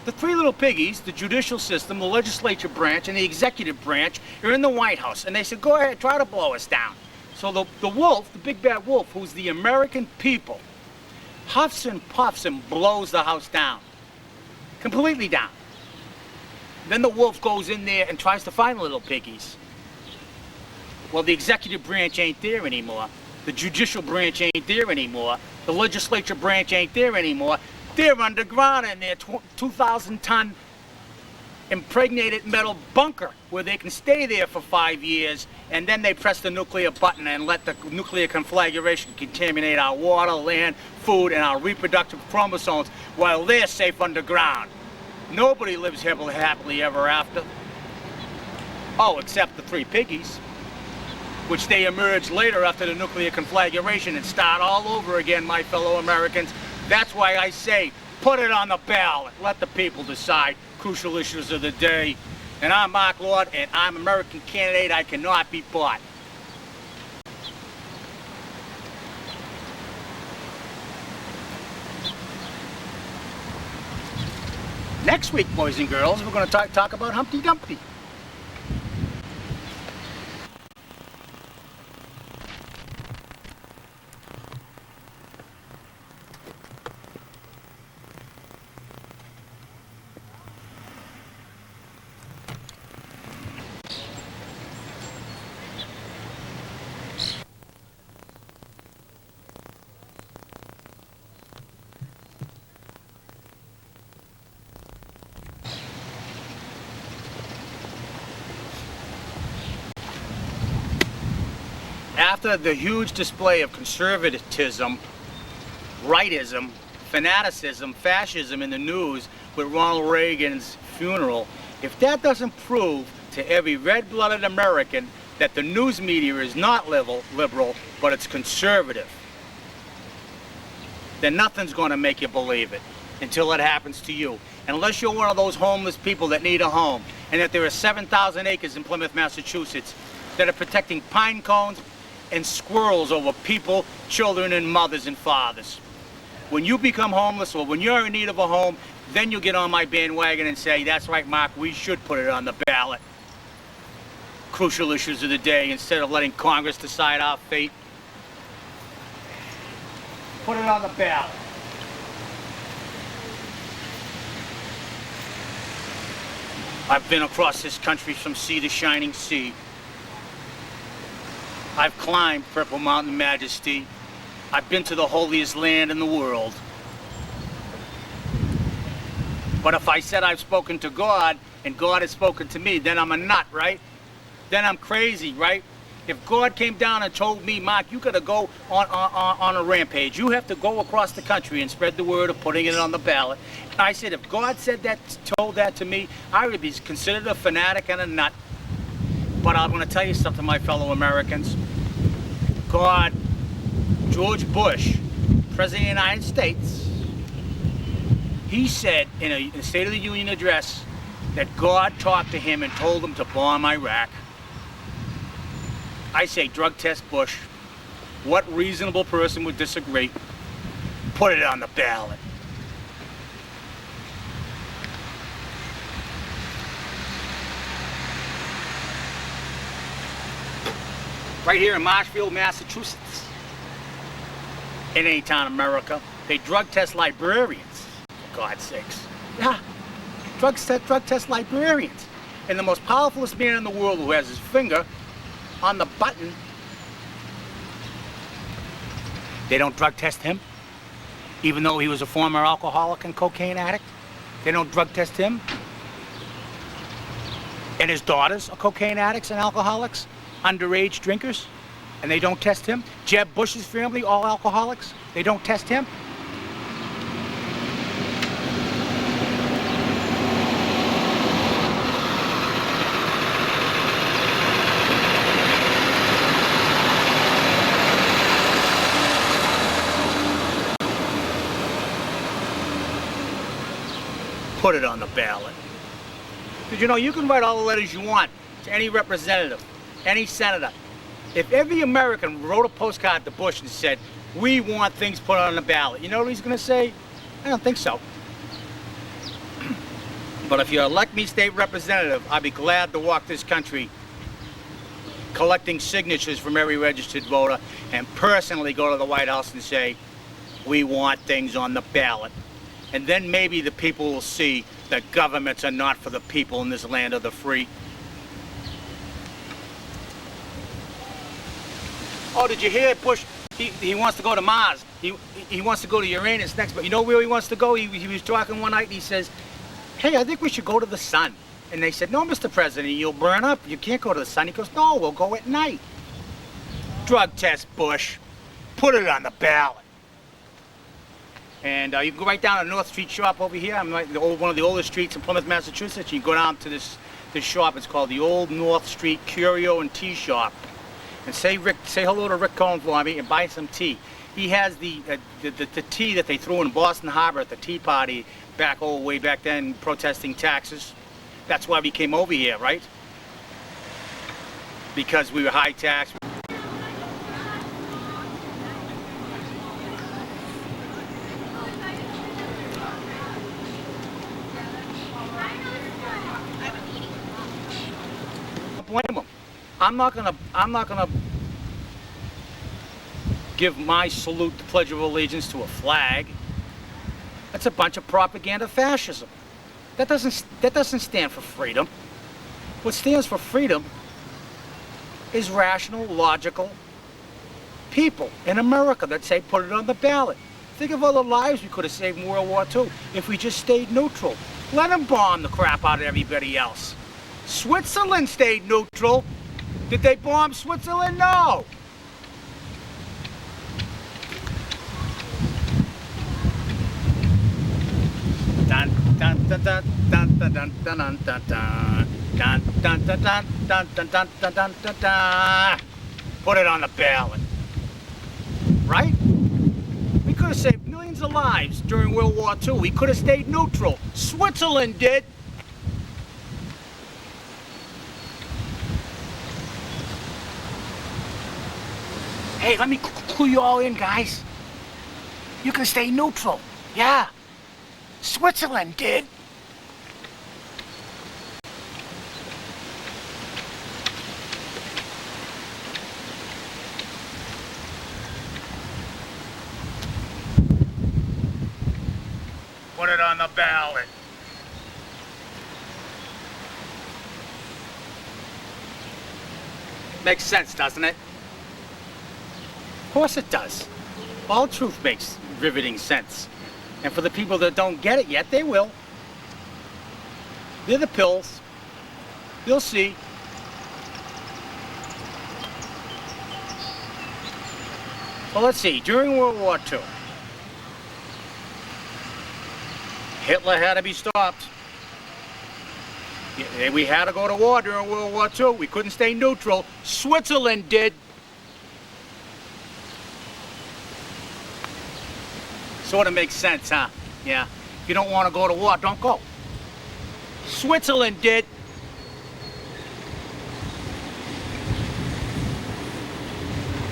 the three little piggies, the judicial system, the legislature branch, and the executive branch, are in the White House. And they said, go ahead, try to blow us down. So the wolf, the big bad wolf, who's the American people, huffs and puffs and blows the house down. Completely down. Then the wolf goes in there and tries to find the little piggies. Well, the executive branch ain't there anymore. The judicial branch ain't there anymore. The legislature branch ain't there anymore. They're underground in their 2,000-ton impregnated metal bunker where they can stay there for 5 years, and then they press the nuclear button and let the nuclear conflagration contaminate our water, land, food, and our reproductive chromosomes while they're safe underground. Nobody lives happily ever after. Oh, except the three piggies, which they emerge later after the nuclear conflagration and start all over again, my fellow Americans. That's why I say, put it on the ballot. Let the people decide crucial issues of the day. And I'm Mark Lord, and I'm American candidate. I cannot be bought. Next week, boys and girls, we're going to talk about Humpty Dumpty. After the huge display of conservatism, rightism, fanaticism, fascism in the news with Ronald Reagan's funeral, if that doesn't prove to every red-blooded American that the news media is not liberal, but it's conservative, then nothing's going to make you believe it until it happens to you. Unless you're one of those homeless people that need a home, and that there are 7,000 acres in Plymouth, Massachusetts that are protecting pine cones and squirrels over people, children, and mothers and fathers. When you become homeless or when you're in need of a home, then you'll get on my bandwagon and say, that's right, Mark, we should put it on the ballot. Crucial issues of the day instead of letting Congress decide our fate. Put it on the ballot. I've been across this country from sea to shining sea. I've climbed Purple Mountain Majesty. I've been to the holiest land in the world. But if I said I've spoken to God and God has spoken to me, then I'm a nut, right? Then I'm crazy, right? If God came down and told me, Mark, you got to go on a rampage. You have to go across the country and spread the word of putting it on the ballot. And I said, if God said that, told that to me, I would be considered a fanatic and a nut. But I'm going to tell you something, my fellow Americans. God, George Bush, President of the United States, he said in a State of the Union address that God talked to him and told him to bomb Iraq. I say drug test Bush. What reasonable person would disagree? Put it on the ballot. Right here in Marshfield, Massachusetts. In any town in America, they drug test librarians, for God's sakes. Yeah, drug test librarians. And the most powerfulest man in the world who has his finger on the button, they don't drug test him, even though he was a former alcoholic and cocaine addict. They don't drug test him. And his daughters are cocaine addicts and alcoholics, underage drinkers, and they don't test him. Jeb Bush's family, all alcoholics, they don't test him. Put it on the ballot. Because you know, you can write all the letters you want to any representative, any senator. If every American wrote a postcard to Bush and said, we want things put on the ballot, you know what he's going to say? I don't think so. But if you elect me state representative, I'd be glad to walk this country collecting signatures from every registered voter and personally go to the White House and say, we want things on the ballot. And then maybe the people will see that governments are not for the people in this land of the free. Oh, did you hear Bush? He wants to go to Mars. He wants to go to Uranus next. But you know where he wants to go? He was talking one night and he says, hey, I think we should go to the sun. And they said, no, Mr. President, you'll burn up. You can't go to the sun. He goes, no, we'll go at night. Drug test Bush. Put it on the ballot. And you can go right down to North Street shop over here. I'm like one of the oldest streets in Plymouth, Massachusetts. You can go down to this shop. It's called the Old North Street Curio and Tea Shop. And say hello to Rick Cohen for me and buy some tea. He has the tea that they threw in Boston Harbor at the Tea Party way back then, protesting taxes. That's why we came over here, right? Because we were high tax. Blame them. I'm not gonna give my salute, the Pledge of Allegiance, to a flag. That's a bunch of propaganda fascism. That doesn't stand for freedom. What stands for freedom is rational, logical people in America that say put it on the ballot. Think of all the lives we could have saved in World War II if we just stayed neutral. Let them bomb the crap out of everybody else. Switzerland stayed neutral. Did they bomb Switzerland? No. Dun dun dun dun dun dun dun dun dun dun dun dun dun dun dun dun dun dun dun dun. Put it on the ballot. Right? We could have saved millions of lives during World War II. We could have stayed neutral. Switzerland did. Hey, let me clue you all in, guys. You can stay neutral. Yeah. Switzerland did. Put it on the ballot. Makes sense, doesn't it? Of course it does. All truth makes riveting sense. And for the people that don't get it yet, they will. They're the pills. You'll see. Well, let's see. During World War II, Hitler had to be stopped. We had to go to war during World War II. We couldn't stay neutral. Switzerland did. Sort of makes sense, huh? Yeah. If you don't want to go to war, don't go. Switzerland did.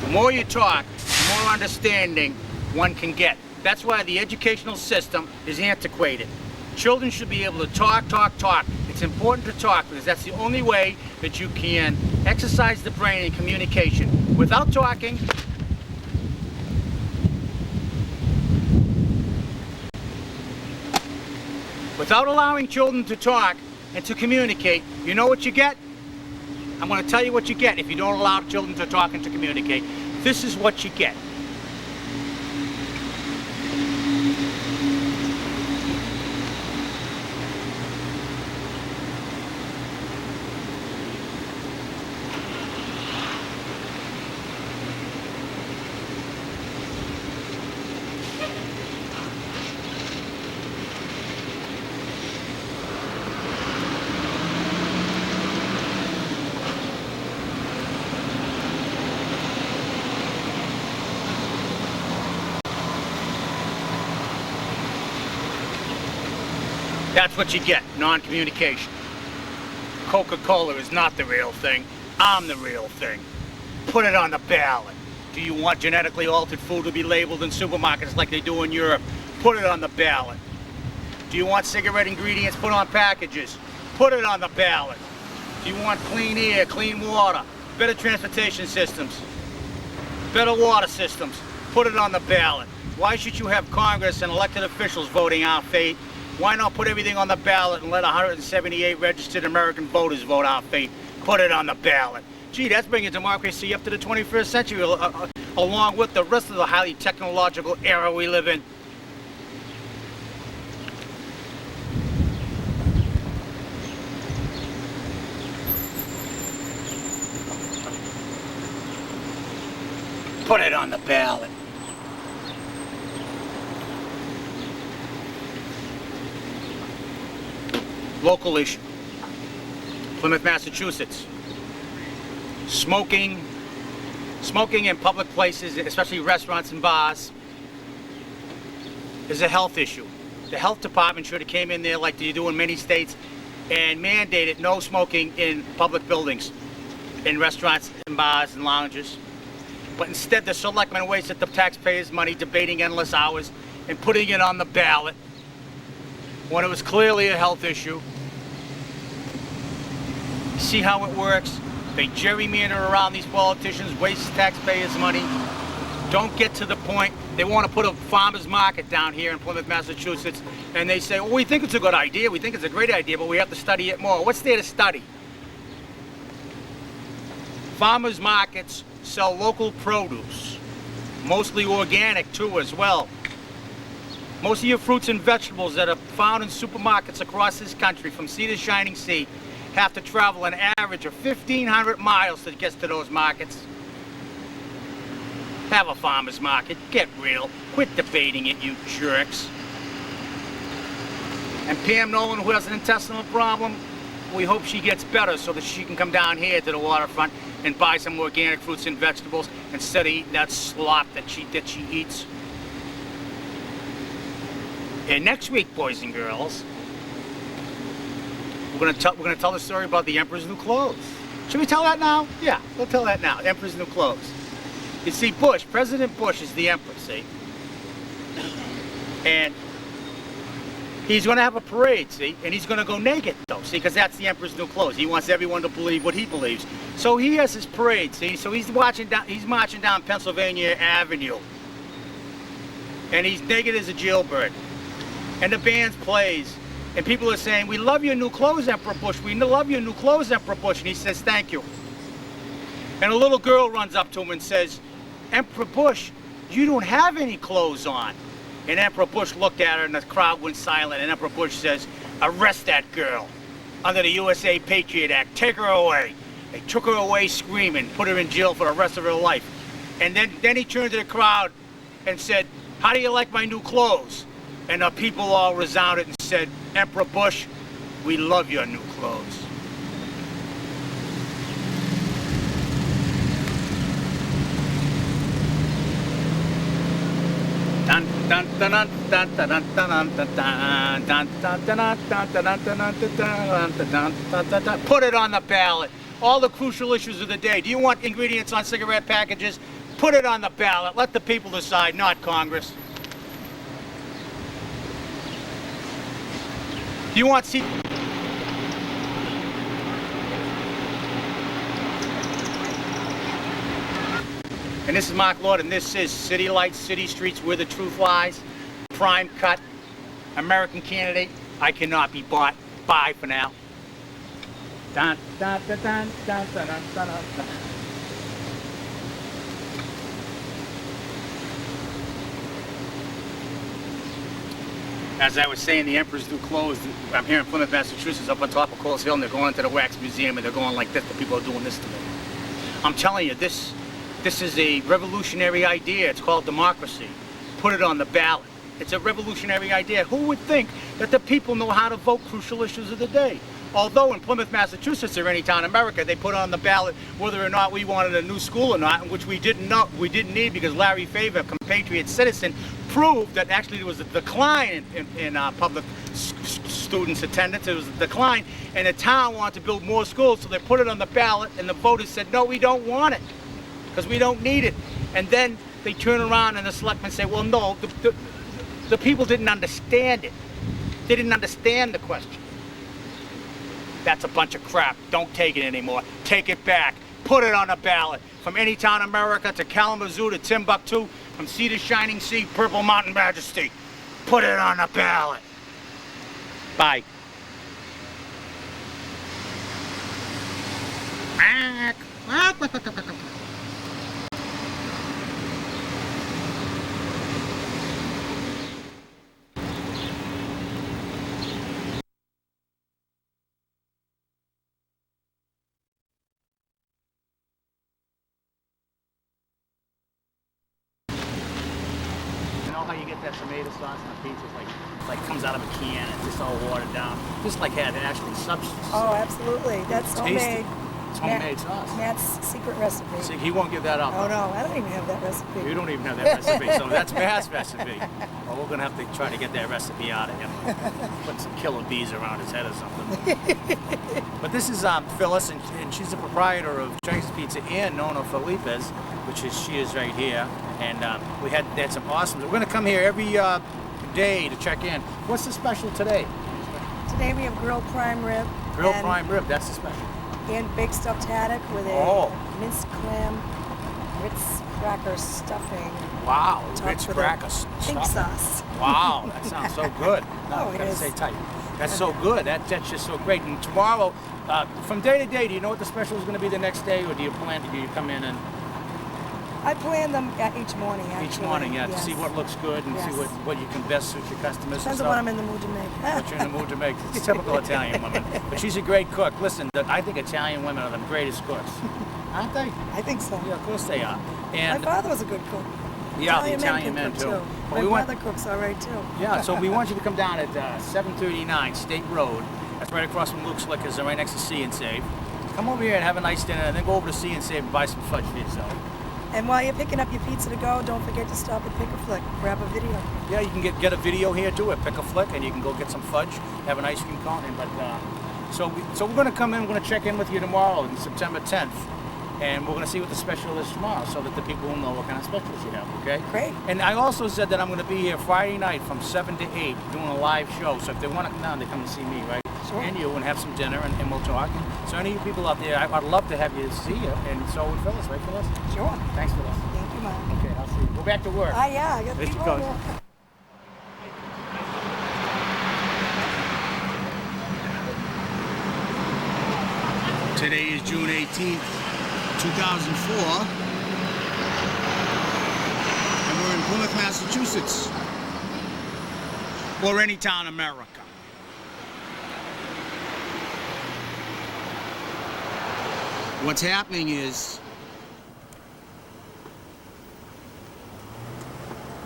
The more you talk, the more understanding one can get. That's why the educational system is antiquated. Children should be able to talk. It's important to talk because that's the only way that you can exercise the brain in communication. Without talking, without allowing children to talk and to communicate, you know what you get? I'm going to tell you what you get if you don't allow children to talk and to communicate. This is what you get. That's what you get, non-communication. Coca-Cola is not the real thing. I'm the real thing. Put it on the ballot. Do you want genetically altered food to be labeled in supermarkets like they do in Europe? Put it on the ballot. Do you want cigarette ingredients put on packages? Put it on the ballot. Do you want clean air, clean water, better transportation systems, better water systems? Put it on the ballot. Why should you have Congress and elected officials voting our fate? Why not put everything on the ballot and let 178 registered American voters vote our fate? Put it on the ballot. Gee, that's bringing democracy up to the 21st century, along with the rest of the highly technological era we live in. Put it on the ballot. Local issue. Plymouth, Massachusetts. Smoking in public places, especially restaurants and bars, is a health issue. The health department should have came in there like they do in many states and mandated no smoking in public buildings, in restaurants and bars and lounges. But instead the selectmen wasted the taxpayers' money debating endless hours and putting it on the ballot when it was clearly a health issue. See how it works? They gerrymander around these politicians, waste taxpayers' money, don't get to the point. They want to put a farmer's market down here in Plymouth, Massachusetts, and they say, well, we think it's a good idea, we think it's a great idea, but we have to study it more. What's there to study? Farmers markets sell local produce, mostly organic too as well. Most of your fruits and vegetables that are found in supermarkets across this country, from sea to shining sea, have to travel an average of 1,500 miles to get to those markets. Have a farmer's market. Get real. Quit debating it, you jerks. And Pam Nolan, who has an intestinal problem, we hope she gets better so that she can come down here to the waterfront and buy some organic fruits and vegetables instead of eating that slop that she eats. And next week, boys and girls, we're gonna tell the story about the Emperor's New Clothes. Should we tell that now? Yeah, we'll tell that now. Emperor's New Clothes. You see, President Bush is the emperor, see? And he's gonna have a parade, see? And he's gonna go naked, though, see? Because that's the Emperor's New Clothes. He wants everyone to believe what he believes. So he has his parade, see? So he's marching down Pennsylvania Avenue. And he's naked as a jailbird. And the band plays. And people are saying, we love your new clothes, Emperor Bush. We love your new clothes, Emperor Bush. And he says, thank you. And a little girl runs up to him and says, Emperor Bush, you don't have any clothes on. And Emperor Bush looked at her and the crowd went silent. And Emperor Bush says, arrest that girl. Under the USA Patriot Act, take her away. They took her away screaming, put her in jail for the rest of her life. And then he turned to the crowd and said, "How do you like my new clothes?" And the people all resounded and said, "Emperor Bush, we love your new clothes." Put it on the ballot. All the crucial issues of the day. Do you want ingredients on cigarette packages? Put it on the ballot. Let the people decide, not Congress. Do you want And this is Mark Lord, and this is City Lights, City Streets, Where the Truth Lies. Prime cut, American candidate. I cannot be bought. Bye for now. Dun, dun, dun, dun, dun, dun, dun, dun, dun. As I was saying, the Emperor's New Clothes. I'm here in Plymouth, Massachusetts, up on top of Coles Hill, and they're going into the Wax Museum, and they're going like this. The people are doing this to me. I'm telling you, this is a revolutionary idea. It's called democracy. Put it on the ballot. It's a revolutionary idea. Who would think that the people know how to vote crucial issues of the day? Although in Plymouth, Massachusetts, or any town in America, they put on the ballot whether or not we wanted a new school or not, which we didn't need because Larry Favor, a compatriot citizen, proved that actually there was a decline in public students' attendance. There was a decline, and the town wanted to build more schools, so they put it on the ballot, and the voters said, no, we don't want it, because we don't need it. And then they turn around and the selectmen say, well, no, the people didn't understand it. They didn't understand the question. That's a bunch of crap. Don't take it anymore. Take it back. Put it on a ballot. From any town in America to Kalamazoo to Timbuktu, from sea to shining sea, Purple Mountain Majesty. Put it on a ballot. Bye. How you get that tomato sauce on a pizza? It's like comes out of a can and just all watered down. Just like had actually substance. Oh, absolutely. That's homemade. It's homemade sauce. Matt's secret recipe. See, he won't give that up. Oh no, I don't even have that recipe. You don't even have that recipe, so that's Matt's recipe. Well, we're gonna have to try to get that recipe out of him. Put some killer bees around his head or something. But this is Phyllis, and she's the proprietor of Chinese Pizza and Nona Felipe's, which is she is right here. And they had some awesome. We're gonna come here every day to check in. What's the special today? Today we have grilled prime rib. Grilled prime rib, that's the special. And baked stuffed haddock with a minced clam, Ritz cracker stuffing. Wow, Ritz cracker pink sauce. Wow, that sounds so good. Oh, it is. Say tight. That's so good. That's just so great. And tomorrow, from day to day, do you know what the special is going to be the next day, or do you come in and? I plan them each morning, actually. Each morning, yeah, to see what looks good and see what you can best suit your customers. Depends on what I'm in the mood to make. What you're in the mood to make. It's typical Italian women. But she's a great cook. Listen, I think Italian women are the greatest cooks. Aren't they? I think so. Yeah, of course they are. And my father was a good cook. Yeah, the Italian men too. My mother cooks all right, too. Yeah, so we want you to come down at 739 State Road. That's right across from Luke's Liquors, right next to See and Save. Come over here and have a nice dinner, and then go over to See and Save and buy some fudge for yourself. And while you're picking up your pizza to go, don't forget to stop at Pick a Flick. Grab a video. Yeah, you can get a video here too at Pick a Flick, and you can go get some fudge, have an ice cream cone. But so we're going to come in. We're going to check in with you tomorrow, on September 10th, and we're going to see what the special is tomorrow, so that the people will know what kind of specials you have. Okay? Great. And I also said that I'm going to be here Friday night from 7 to 8 doing a live show. So if they want to come down, they come and see me, right? Sure. And you, and have some dinner, and we'll talk. And so any of you people out there, I'd love to have you see you, and so would Phyllis, right, Phyllis? Sure. Thanks, Phyllis. Thank you, Mom. Okay, I'll see you. Go back to work. Yeah, I got to keep going there. Today is June 18th, 2004, and we're in Plymouth, Massachusetts, or any town in America. What's happening is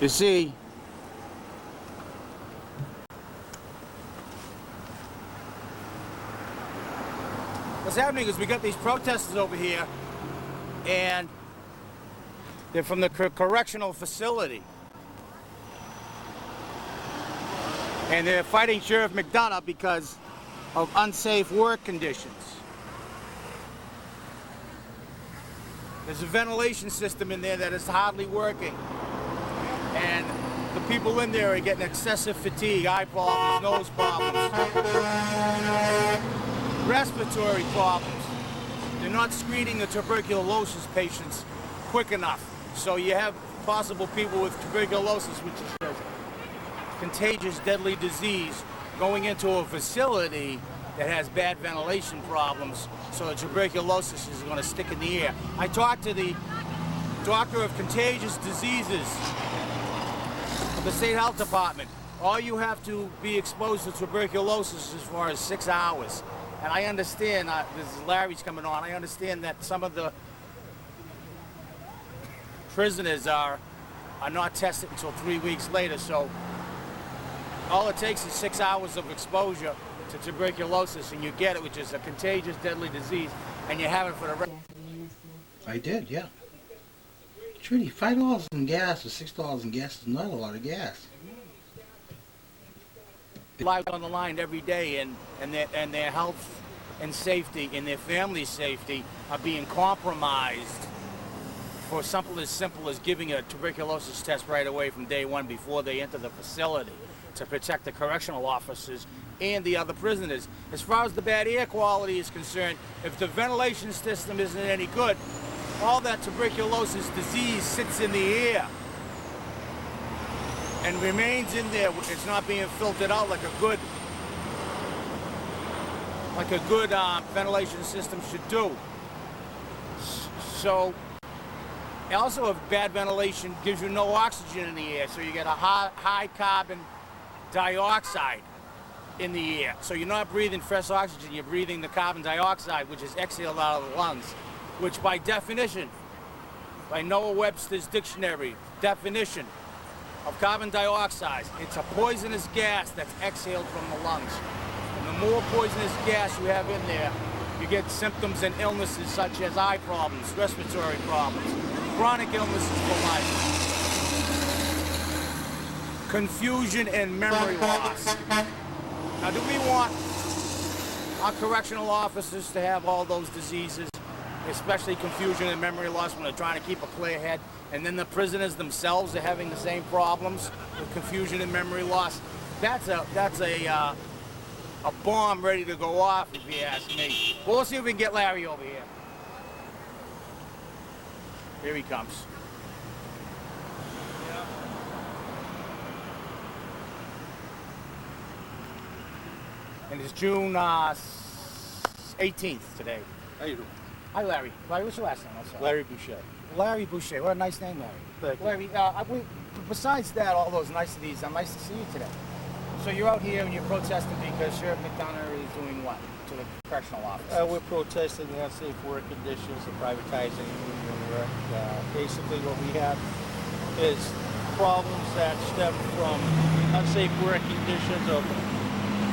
You see, what's happening is we got these protesters over here, and they're from the correctional facility. And they're fighting Sheriff McDonough because of unsafe work conditions. There's a ventilation system in there that is hardly working. And the people in there are getting excessive fatigue, eye problems, nose problems, respiratory problems. They're not screening the tuberculosis patients quick enough. So you have possible people with tuberculosis, which is a contagious, deadly disease, going into a facility that has bad ventilation problems, so the tuberculosis is going to stick in the air. I talked to the doctor of contagious diseases of the state health department. All you have to be exposed to tuberculosis as far as 6 hours. And I understand, this is Larry's coming on, I understand that some of the prisoners are not tested until 3 weeks later, so all it takes is 6 hours of exposure to tuberculosis and you get it, which is a contagious, deadly disease, and you have it for the rest. I did, yeah. Trudy, $5 in gas or $6 in gas is not a lot of gas. Lives on the line every day, and their health and safety and their family's safety are being compromised for something as simple as giving a tuberculosis test right away from day one before they enter the facility to protect the correctional officers and the other prisoners. As far as the bad air quality is concerned, if the ventilation system isn't any good, all that tuberculosis disease sits in the air and remains in there. It's not being filtered out like a good ventilation system should do. So, also, if bad ventilation gives you no oxygen in the air, so you get a high carbon dioxide in the air. So you're not breathing fresh oxygen, you're breathing the carbon dioxide, which is exhaled out of the lungs, which by definition, by Noah Webster's dictionary, definition of carbon dioxide, it's a poisonous gas that's exhaled from the lungs. And the more poisonous gas you have in there, you get symptoms and illnesses such as eye problems, respiratory problems, chronic illnesses for life, confusion and memory loss. Now, do we want our correctional officers to have all those diseases, especially confusion and memory loss when they're trying to keep a clear head, and then the prisoners themselves are having the same problems with confusion and memory loss? That's a bomb ready to go off, if you ask me. Well, let's see if we can get Larry over here. Here he comes. And it's June 18th today. How you doing? Hi, Larry. Larry, what's your last name? I'm sorry. Larry Boucher. Larry Boucher. What a nice name, Larry. Thank you. Larry, besides that, all those niceties, I'm nice to see you today. So you're out here and you're protesting because Sheriff McDonough is doing what to the correctional office? We're protesting the unsafe work conditions, the privatizing union work. Basically what we have is problems that stem from unsafe work conditions of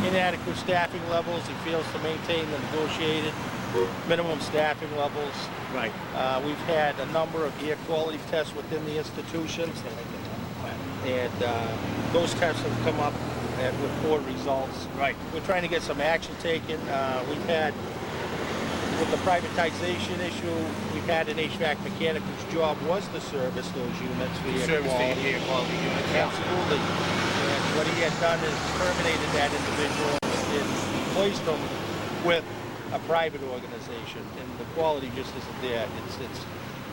inadequate staffing levels. He fails to maintain the negotiated minimum staffing levels. Right. We've had a number of air quality tests within the institutions, and those tests have come up with poor results. Right. We're trying to get some action taken. We've had, with the privatization issue, we've had an HVAC mechanic whose job was to service those units for air quality. Air quality units. Absolutely. And what he had done is terminated that individual and replaced him with a private organization, and the quality just isn't there. It's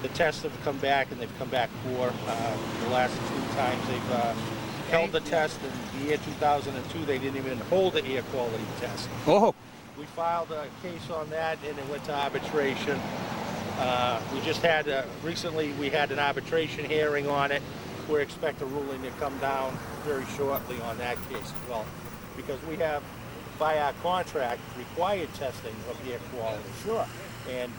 the tests have come back, and they've come back poor. The last 2 times they've held the test. In the year 2002, they didn't even hold the air quality test. Oh. We filed a case on that, and it went to arbitration. We just had recently we had an arbitration hearing on it. We expect a ruling to come down very shortly on that case as well, because we have, by our contract, required testing of air quality. Sure. And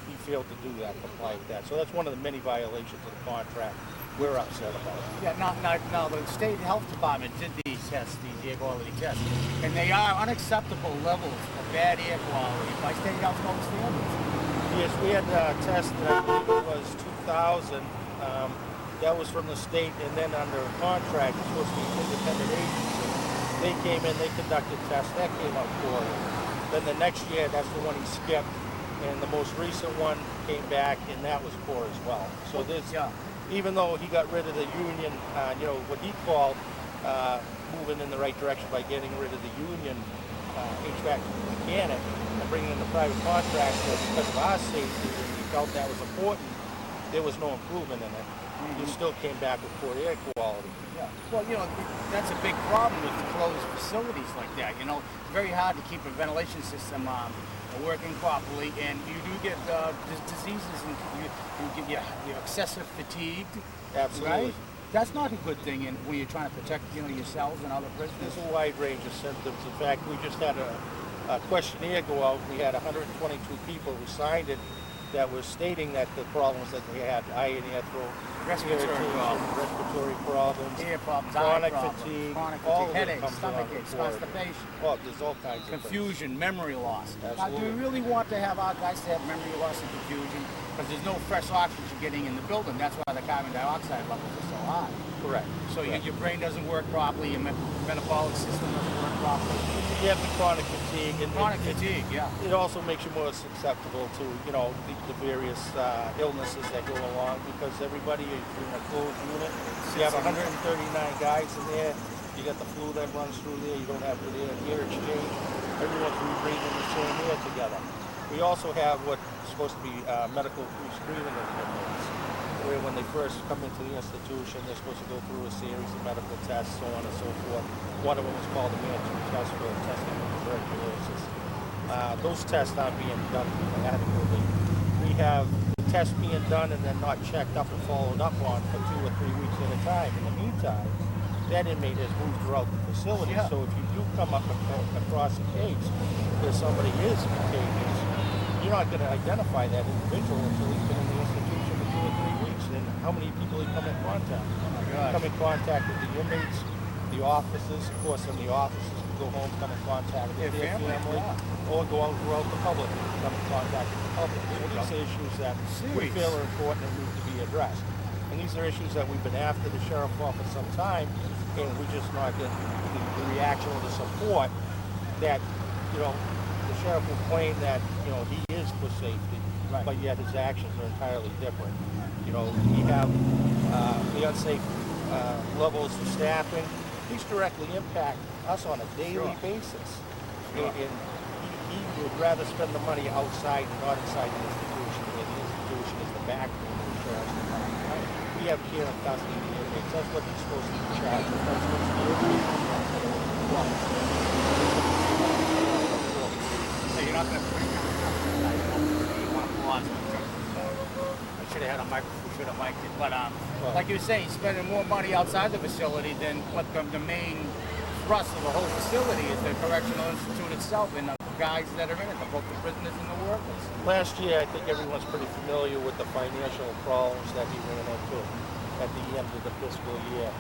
he failed to do that, comply with that. So that's one of the many violations of the contract. we're upset about it. Yeah, no, the state health department did these tests, these air quality tests, and they are unacceptable levels of bad air quality by state health code standards. Yes, we had a test that I believe it was 2000. That was from the state, and then under contract, it's supposed to be an independent agency. They came in, they conducted tests, that came out poor. Then the next year, that's the one he skipped, and the most recent one came back, and that was poor as well. So this, even though he got rid of the union, you know, what he called moving in the right direction by getting rid of the union HVAC mechanic and bringing in the private contractor because of our safety, and he felt that was important, there was no improvement in it. You still came back with poor air quality. Yeah. Well, you know, that's a big problem with closed facilities like that. You know, it's very hard to keep a ventilation system working properly, and you do get diseases, and you're excessive fatigued. Absolutely. Right? That's not a good thing when you're trying to protect, you know, yourselves and other prisoners. There's a wide range of symptoms. In fact, we just had a questionnaire go out. We had 122 people who signed it that was stating that the problems that they had, eye and ear throat, respiratory problems, ear problems, chronic eye problems, fatigue, chronic all fatigue, of it headaches, comes stomach down aches, to poor. constipation. Well, there's all kinds of Confusion, memory loss. Now, do Absolutely. we really want to have our guys to have memory loss and confusion? Because there's no fresh oxygen getting in the building. That's why the carbon dioxide levels are so high. Correct. So Correct. your brain doesn't work properly, your metabolic system doesn't work properly. You have the chronic fatigue, and Chronic fatigue, yeah. it also makes you more susceptible to, you know, the various illnesses that go along, because everybody is in a closed unit. You have 139 guys in there. You got the flu that runs through there. You don't have good air exchange. Everyone's breathing the same air together. We also have what's supposed to be medical pre-screening of inmates, where when they first come into the institution, they're supposed to go through a series of medical tests, so on and so forth. One of them is called the Amercain test for testing for tuberculosis. Those tests aren't being done adequately. We have tests being done and then not checked up and followed up on for 2 or 3 weeks at a time. In the meantime, that inmate has moved throughout the facility, so if you do come up across a case where somebody is contagious, you're not going to identify that individual until he's been in the institution for 2 or 3 weeks. And how many people he come in contact? Oh my gosh. Come in contact with the inmates, the officers. Of course, in the officers can go home, come in contact with their family, or go out throughout the public, come in contact with the public. So these are issues that we feel are important and need to be addressed. And these are issues that we've been after the sheriff for some time, and we're just not getting the reaction or the support that, you know, the sheriff will claim that, you know, he is for safety, but yet his actions are entirely different. You know, we have the unsafe levels of staffing. These directly impact us on a daily basis. And he would rather spend the money outside and not inside the institution, where the institution is the backbone of the sheriff's department. We have care and custody of the inmates. That's what he's supposed to be charged with. That's what You're not going to I should have had a microphone, should have mic'd it. But like you were saying, spending more money outside the facility than what the main thrust of the whole facility is the correctional institute itself and the guys that are in it, both the prisoners and the workers. Last year, I think everyone's pretty familiar with the financial problems that he ran into at the end of the fiscal year.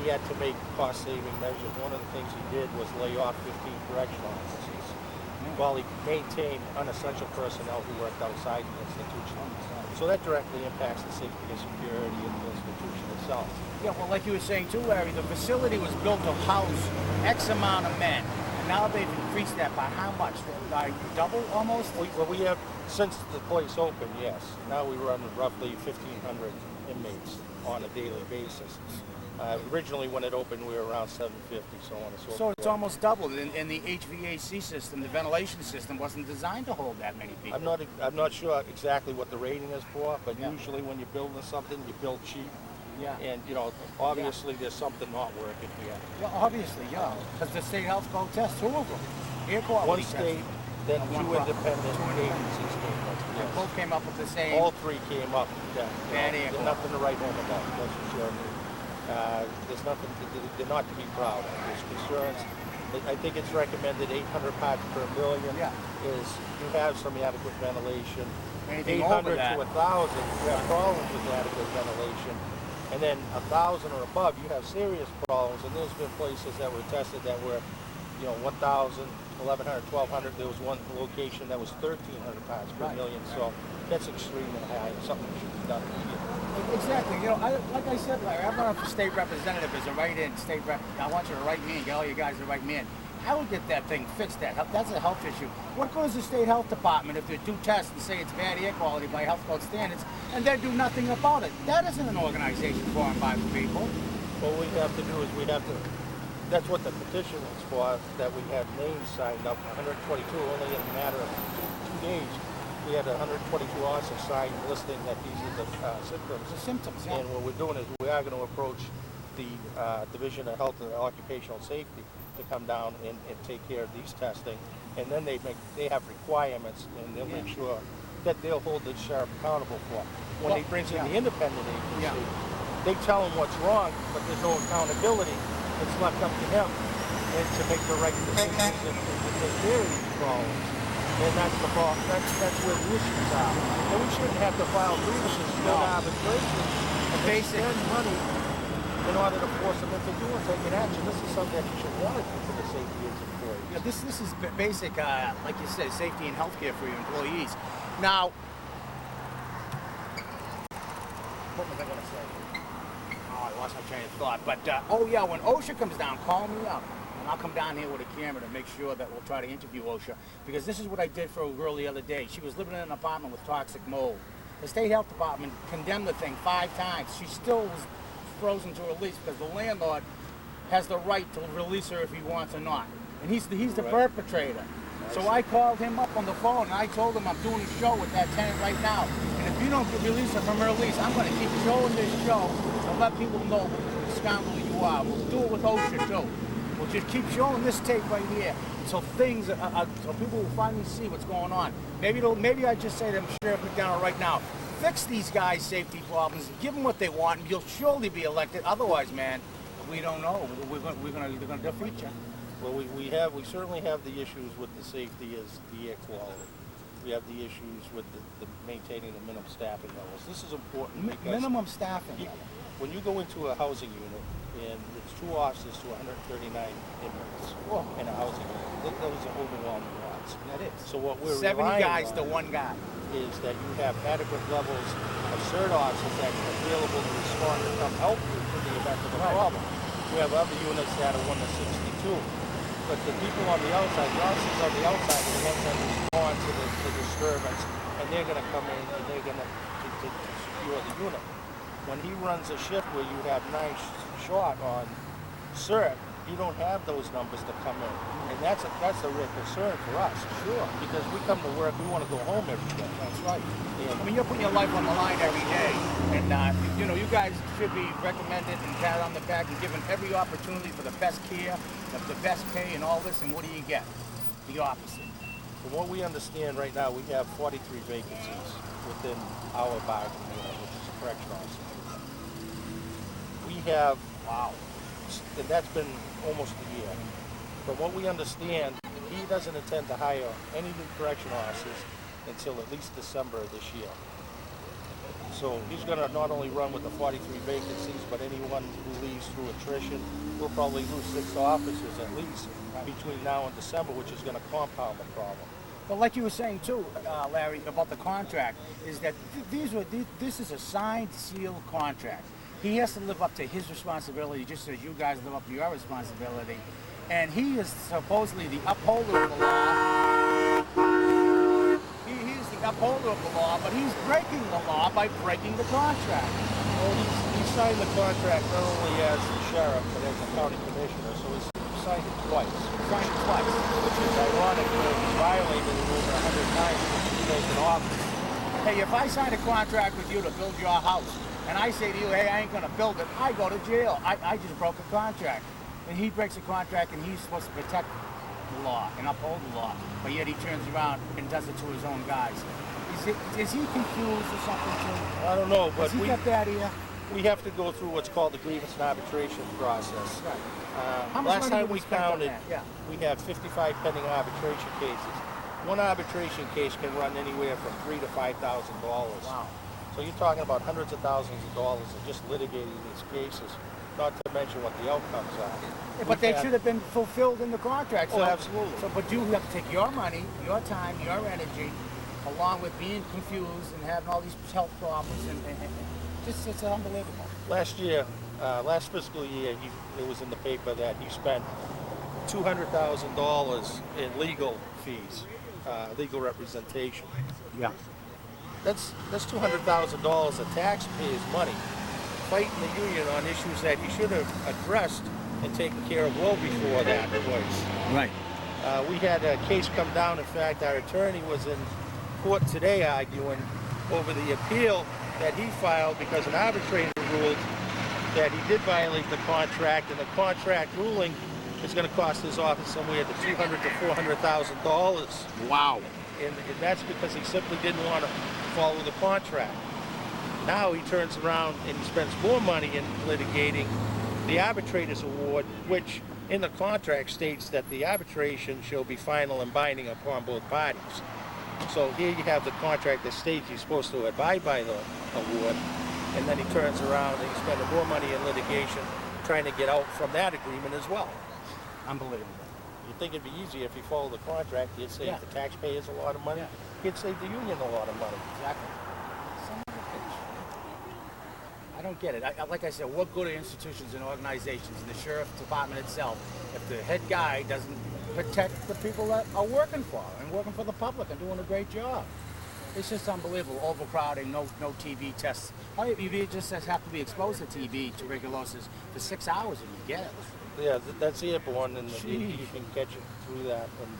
He had to make cost-saving measures. One of the things he did was lay off 15 correctional officers while he maintained unessential personnel who worked outside the institution. So that directly impacts the safety and security of the institution itself. Yeah, well, like you were saying too, Larry, the facility was built to house X amount of men, and now they've increased that by how much? By double, almost? Well, we have, since the place opened, yes. Now we run roughly 1,500 inmates on a daily basis. Originally, when it opened, we were around 750, so on and so forth. So it's almost doubled, and the HVAC system, the ventilation system, wasn't designed to hold that many people. I'm not sure exactly what the rating is for, but usually when you're building something, you build cheap. Yeah. And, you know, obviously there's something not working here. Yeah, obviously, yeah. Because the state health code tests, 2 of them. Air quality One tests. state, then 2 independent agencies came up. They both came up with the same. All 3 came up. Yeah, Bad air there's nothing to write home about, that's for sure. There's nothing, they're not to be proud of. There's concerns. I think it's recommended 800 parts per million is you have some adequate ventilation. Anything 800 over that. to 1,000, you have problems with adequate ventilation. And then 1,000 or above, you have serious problems. And there's been places that were tested that were, 1,000, 1,100, 1,200. There was one location that was 1,300 parts per million. So that's extremely high. Something should be done immediately. Exactly. Like I said, Larry, I'm running for state representative as a write-in state rep. I want you to write me and get all you guys to write me in. I will get that thing fixed. That's a health issue. What goes to the state health department if they do tests and say it's bad air quality by health code standards, and they do nothing about it? That isn't an organization formed by the people. What we have to do is that's what the petition was for, that we had names signed up, 122, only in a matter of two days. We had 122 officers signed listing that these are the symptoms. The symptoms, yeah. And what we're doing is we are going to approach the Division of Health and Occupational Safety to come down and take care of these testing, and then they have requirements, and they'll make sure that they'll hold the sheriff accountable for. When he brings in the independent agency, they tell him what's wrong, but there's no accountability. It's left up to him and to make the right decisions and to take care of these problems. And that's the problem. That's where the issues are. And we shouldn't have to file grievances, go to arbitration, and spend money in order to force them into doing taking action. This is something that you should want to do for the safety of employees. Yeah, this is basic, like you said, safety and healthcare for your employees. Now, what was I going to say? Oh, I lost my train of thought. But, when OSHA comes down, call me up. And I'll come down here with a camera to make sure that we'll try to interview OSHA. Because this is what I did for a girl the other day. She was living in an apartment with toxic mold. The state health department condemned the thing 5 times. She still was frozen to release because the landlord has the right to release her if he wants or not. And he's the perpetrator. So I called him up on the phone and I told him I'm doing a show with that tenant right now. And if you don't release her from her lease, I'm going to keep showing this show to let people know what the scoundrel you are. We'll do it with OSHA too. We'll just keep showing this tape right here until so people will finally see what's going on. Maybe I just say to them, Sheriff McDonald, right now, fix these guys' safety problems, give them what they want, and you'll surely be elected. Otherwise, man, we don't know. They're going to defeat you. Well, we certainly have the issues with the safety as the air quality. We have the issues with the maintaining the minimum staffing levels. This is important because minimum staffing. When you go into a housing unit and it's 2 officers to 139 inmates in a housing unit, those are overwhelming lots. That is. So what we're 70 guys on to 1 guy is that you have adequate levels of CERT officers that are available to respond and come help you in the event of a problem. We have other units that are 1 to 62. But the people on the outside, the officers on the outside are the ones that respond to the disturbance, and they're going to come in and they're going to secure the unit. When he runs a shift where you have 9 short on CERT, you don't have those numbers to come in. And that's a real concern for us. Sure. Because we come to work, we want to go home every day. That's right. I mean, you're putting your life on the line every day. And, you guys should be recommended and patted on the back and given every opportunity for the best care, the best pay and all this. And what do you get? The opposite. From what we understand right now, we have 43 vacancies within our bargaining unit, which is a correctional officer. We have, and that's been almost a year. From what we understand, he doesn't intend to hire any new correctional officers until at least December of this year. So he's going to not only run with the 43 vacancies, but anyone who leaves through attrition will probably lose 6 officers at least between now and December, which is going to compound the problem. But like you were saying too, Larry, about the contract, is that this is a signed, sealed contract. He has to live up to his responsibility just as you guys live up to your responsibility. And he is supposedly the upholder of the law. He's the upholder of the law, but he's breaking the law by breaking the contract. Well, he signed the contract not only as the sheriff, but as a county commissioner, so he's signed it twice. Which is ironic because he's violated it over 100 times since he's taken office. Hey, if I sign a contract with you to build your house, and I say to you, hey, I ain't going to build it, I go to jail. I just broke a contract. And he breaks a contract, and he's supposed to protect the law and uphold the law. But yet he turns around and does it to his own guys. Is he confused or something too? I don't know, but we got that here. We have to go through what's called the grievance and arbitration process. Right. Last time we counted, we had 55 pending arbitration cases. One arbitration case can run anywhere from $3,000 to $5,000. Wow. So you're talking about hundreds of thousands of dollars of just litigating these cases, not to mention what the outcomes are. Yeah, but they should have been fulfilled in the contract. Oh, absolutely. So, but you have to take your money, your time, your energy, along with being confused and having all these health problems, and just it's unbelievable. Last year, last fiscal year, it was in the paper that he spent $200,000 in legal fees, legal representation. Yeah. That's $200,000 of taxpayers' money fighting the union on issues that he should have addressed and taken care of well before that was. Right. We had a case come down. In fact, our attorney was in court today arguing over the appeal that he filed because an arbitrator ruled that he did violate the contract, and the contract ruling is going to cost his office somewhere to $200,000 to $400,000. Wow. And that's because he simply didn't want to follow the contract. Now he turns around and he spends more money in litigating the arbitrator's award, which in the contract states that the arbitration shall be final and binding upon both parties. So here you have the contract that states he's supposed to abide by the award, and then he turns around and he's spending more money in litigation trying to get out from that agreement as well. Unbelievable. You'd think it'd be easier if he followed the contract. He'd save the taxpayers a lot of money. He'd save the union a lot of money. Exactly. I don't get it. Like I said, what good are institutions and organizations and the sheriff's department itself if the head guy doesn't protect the people that are working for him and working for the public and doing a great job? It's just unbelievable. Overcrowding, no TV tests. All you just have to be exposed to TB, tuberculosis, for 6 hours and you get it. Yeah, that's airborne, and you can catch it through that. And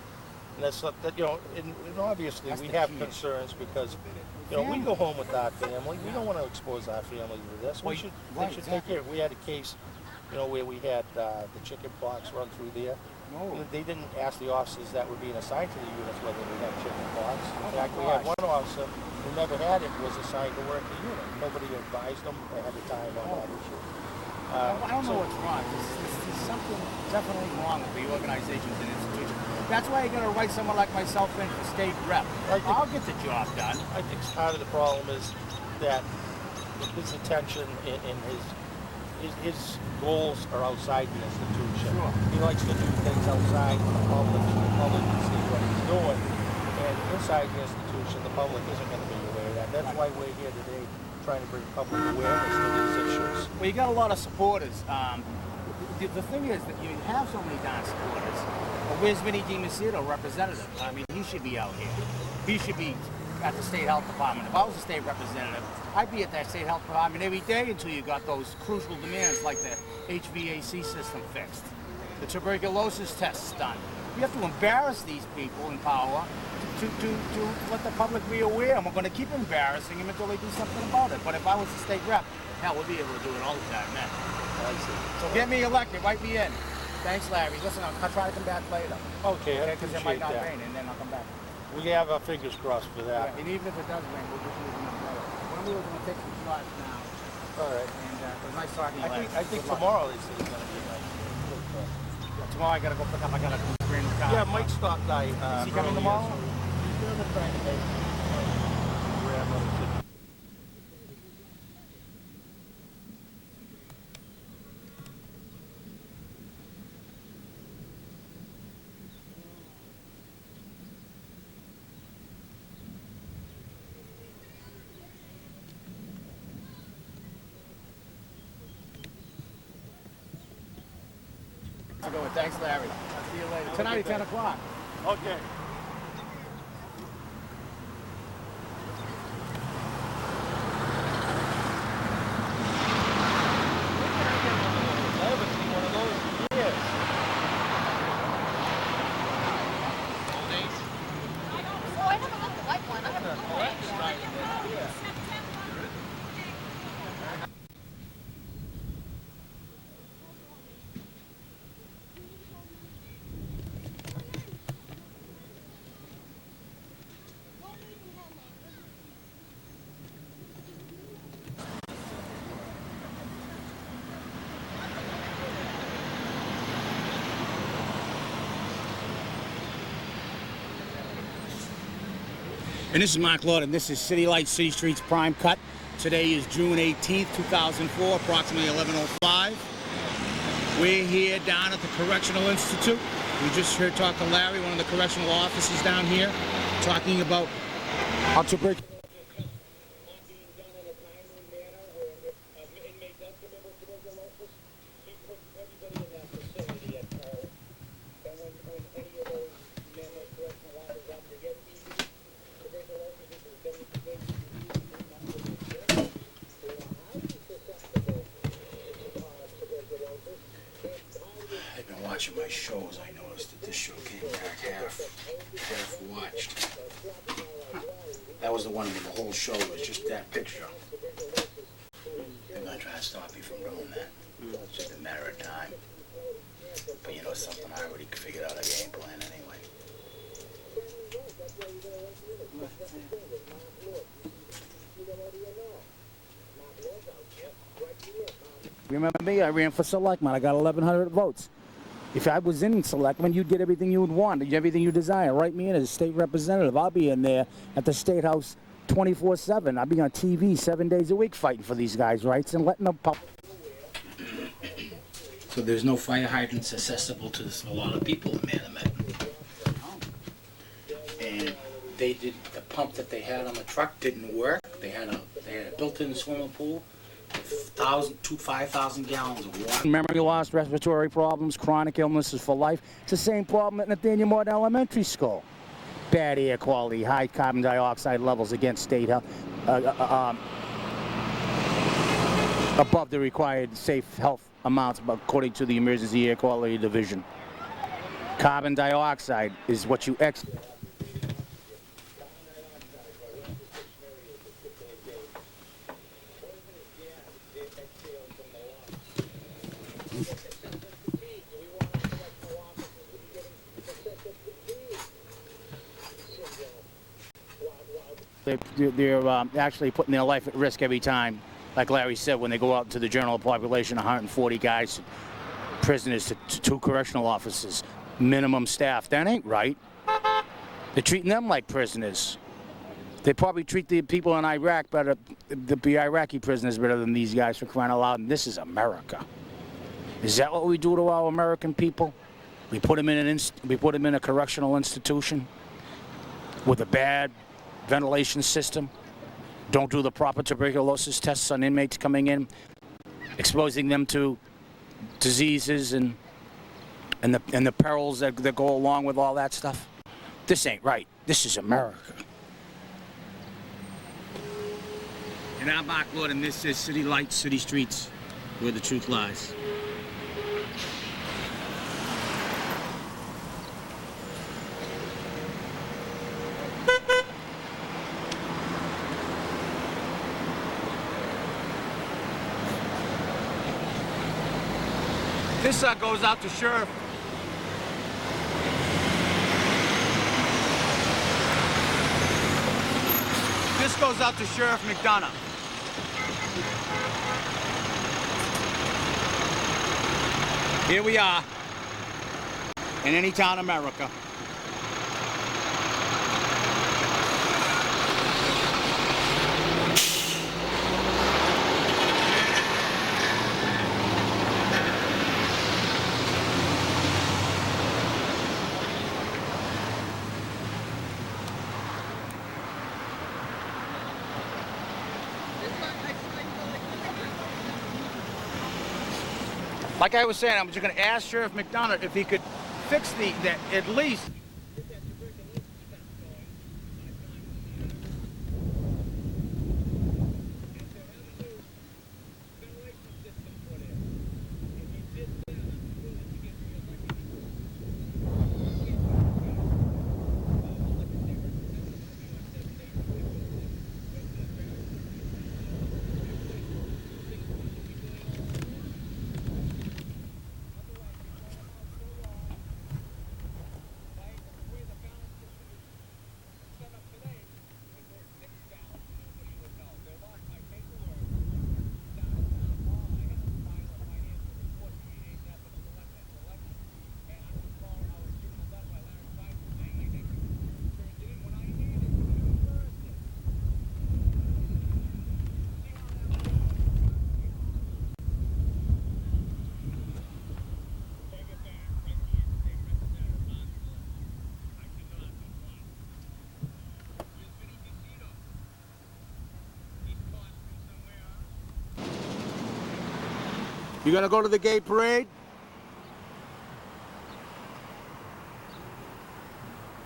that's not, that, you know, and obviously we have concerns because, you know, we go home with our family. We don't want to expose our family to this. They should take care. We had a case, you know, where we had the chicken pox run through there. No. They didn't ask the officers that were being assigned to the units whether they had chicken pox. In fact, we had one officer who never had it was assigned to work the unit. Nobody advised them ahead of time on that issue. I don't know what's wrong. There's something definitely wrong with the organizations and institutions. That's why you got to write someone like myself in for state rep. I'll get the job done. I think part of the problem is that his attention and his goals are outside the institution. Sure. He likes to do things outside the public, so the public can see what he's doing. And inside the institution, the public isn't going to be aware of that. That's why we're here today, trying to bring public awareness to these issues. Well, you got a lot of supporters. The thing is that you have so many darn supporters. But where's Vinny DiMacedo, representative? I mean, he should be out here. He should be at the state health department. If I was a state representative, I'd be at that state health department every day until you got those crucial demands like the HVAC system fixed, the tuberculosis tests done. You have to embarrass these people in power to let the public be aware, and we're going to keep embarrassing them until they do something about it. But if I was a state rep, hell, we'd be able to do it all the time, man. So get me elected, write me in. Thanks, Larry. Listen, I'll try to come back later. Okay, I because it appreciate might not that. rain, and then I'll come back. We have our fingers crossed for that. Yeah, and even if it does rain, we'll just use enough weather. When we were going to take some shots now. All right. And it was nice talking to you. I think tomorrow they say it's going to be nice. Tomorrow I got to go pick up, I got a brand new car. Yeah, Mike stopped by. Is he coming tomorrow? He's going to try to make grab another ticket. Thanks, Larry. I'll see you later. Tonight at 10 o'clock. Okay. I haven't seen one of those in years. Oh, I haven't looked like one. I haven't looked like one. Yeah. And this is Mark Lord, and this is City Lights, City Streets Prime Cut. Today is June 18th, 2004, approximately 11:05. We're here down at the Correctional Institute. We just heard talk to Larry, one of the correctional officers down here, talking about how to break. Watching my shows, I noticed that this show came back half watched. That was the one where the whole show was just that picture. They're gonna try to stop me from doing that. It's just a matter of time. But you know something, I already figured out a game plan anyway. Remember me? I ran for selectman. I got 1,100 votes. If I was in selectman, you'd get everything you would want, everything you desire. Write me in as a state representative. I'll be in there at the State House 24/7. I'll be on TV 7 days a week fighting for these guys' rights and letting them pop. So there's no fire hydrants accessible to a lot of people in Manamet. And they did, the pump that they had on the truck didn't work. They had a built-in swimming pool. 5,000 gallons of water. Memory loss, respiratory problems, chronic illnesses for life. It's the same problem at Nathaniel Morton Elementary School. Bad air quality, high carbon dioxide levels against state health, above the required safe health amounts according to the Emergency Air Quality Division. Carbon dioxide is what you They're actually putting their life at risk every time. Like Larry said, when they go out to the general population, 140 guys, prisoners to 2 correctional officers, minimum staff. That ain't right. They're treating them like prisoners. They probably treat the people in Iraq better, the Iraqi prisoners better than these guys, for crying out loud. And this is America. Is that what we do to our American people? We put them in a correctional institution with a bad ventilation system, don't do the proper tuberculosis tests on inmates coming in, exposing them to diseases and the perils that go along with all that stuff. This ain't right. This is America. And I'm Mark Lord, and this is City Lights, City Streets, where the truth lies. This goes out to Sheriff. This goes out to Sheriff McDonough. Here we are in any town in America. Like I was saying, I'm just going to ask Sheriff McDonough if he could fix that at least. You gonna go to the gay parade?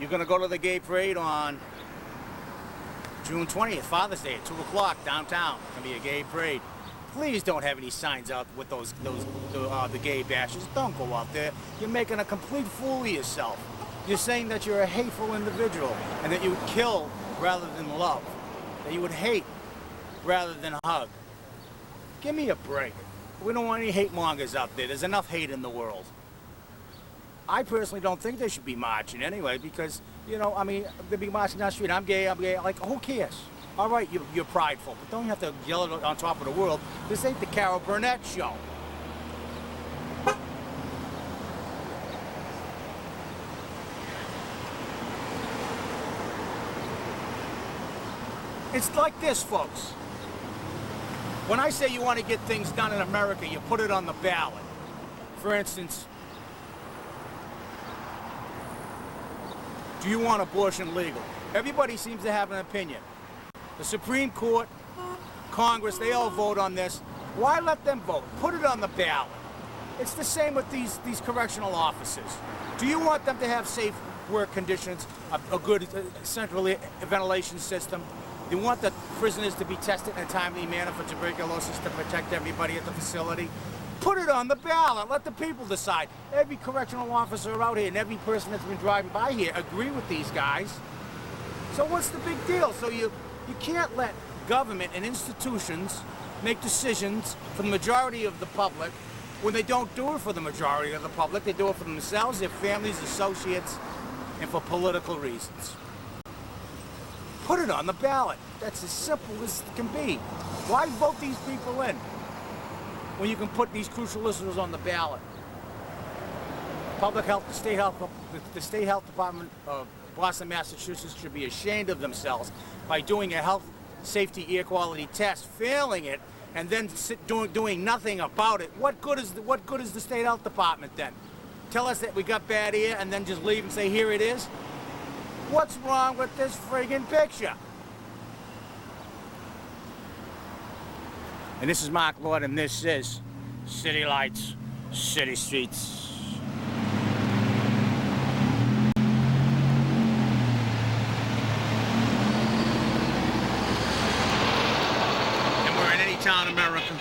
You're gonna go to the gay parade on June 20th, Father's Day at 2 o'clock downtown. It's gonna be a gay parade. Please don't have any signs out with the gay bashers. Don't go out there. You're making a complete fool of yourself. You're saying that you're a hateful individual and that you would kill rather than love, that you would hate rather than hug. Give me a break. We don't want any hate mongers out there. There's enough hate in the world. I personally don't think they should be marching anyway because, you know, I mean, they'll be marching down the street. I'm gay. Like, who cares? All right, you're prideful, but don't have to yell it on top of the world. This ain't the Carol Burnett show. It's like this, folks. When I say you want to get things done in America, you put it on the ballot. For instance, do you want abortion legal? Everybody seems to have an opinion. The Supreme Court, Congress, they all vote on this. Why let them vote? Put it on the ballot. It's the same with these correctional officers. Do you want them to have safe work conditions, a good central ventilation system? Do you want the prisoners to be tested in a timely manner for tuberculosis to protect everybody at the facility? Put it on the ballot. Let the people decide. Every correctional officer out here and every person that's been driving by here agree with these guys. So what's the big deal? So you can't let government and institutions make decisions for the majority of the public when they don't do it for the majority of the public. They do it for themselves, their families, associates, and for political reasons. Put it on the ballot. That's as simple as it can be. Why vote these people in when you can put these crucial issues on the ballot? Public health, the state health department of Boston, Massachusetts should be ashamed of themselves by doing a health, safety, air quality test, failing it, and then doing nothing about it. What good is the state health department then? Tell us that we got bad air and then just leave and say here it is? What's wrong with this friggin' picture? And this is Mark Lord, and this is City Lights, City Streets. And we're in any town, America.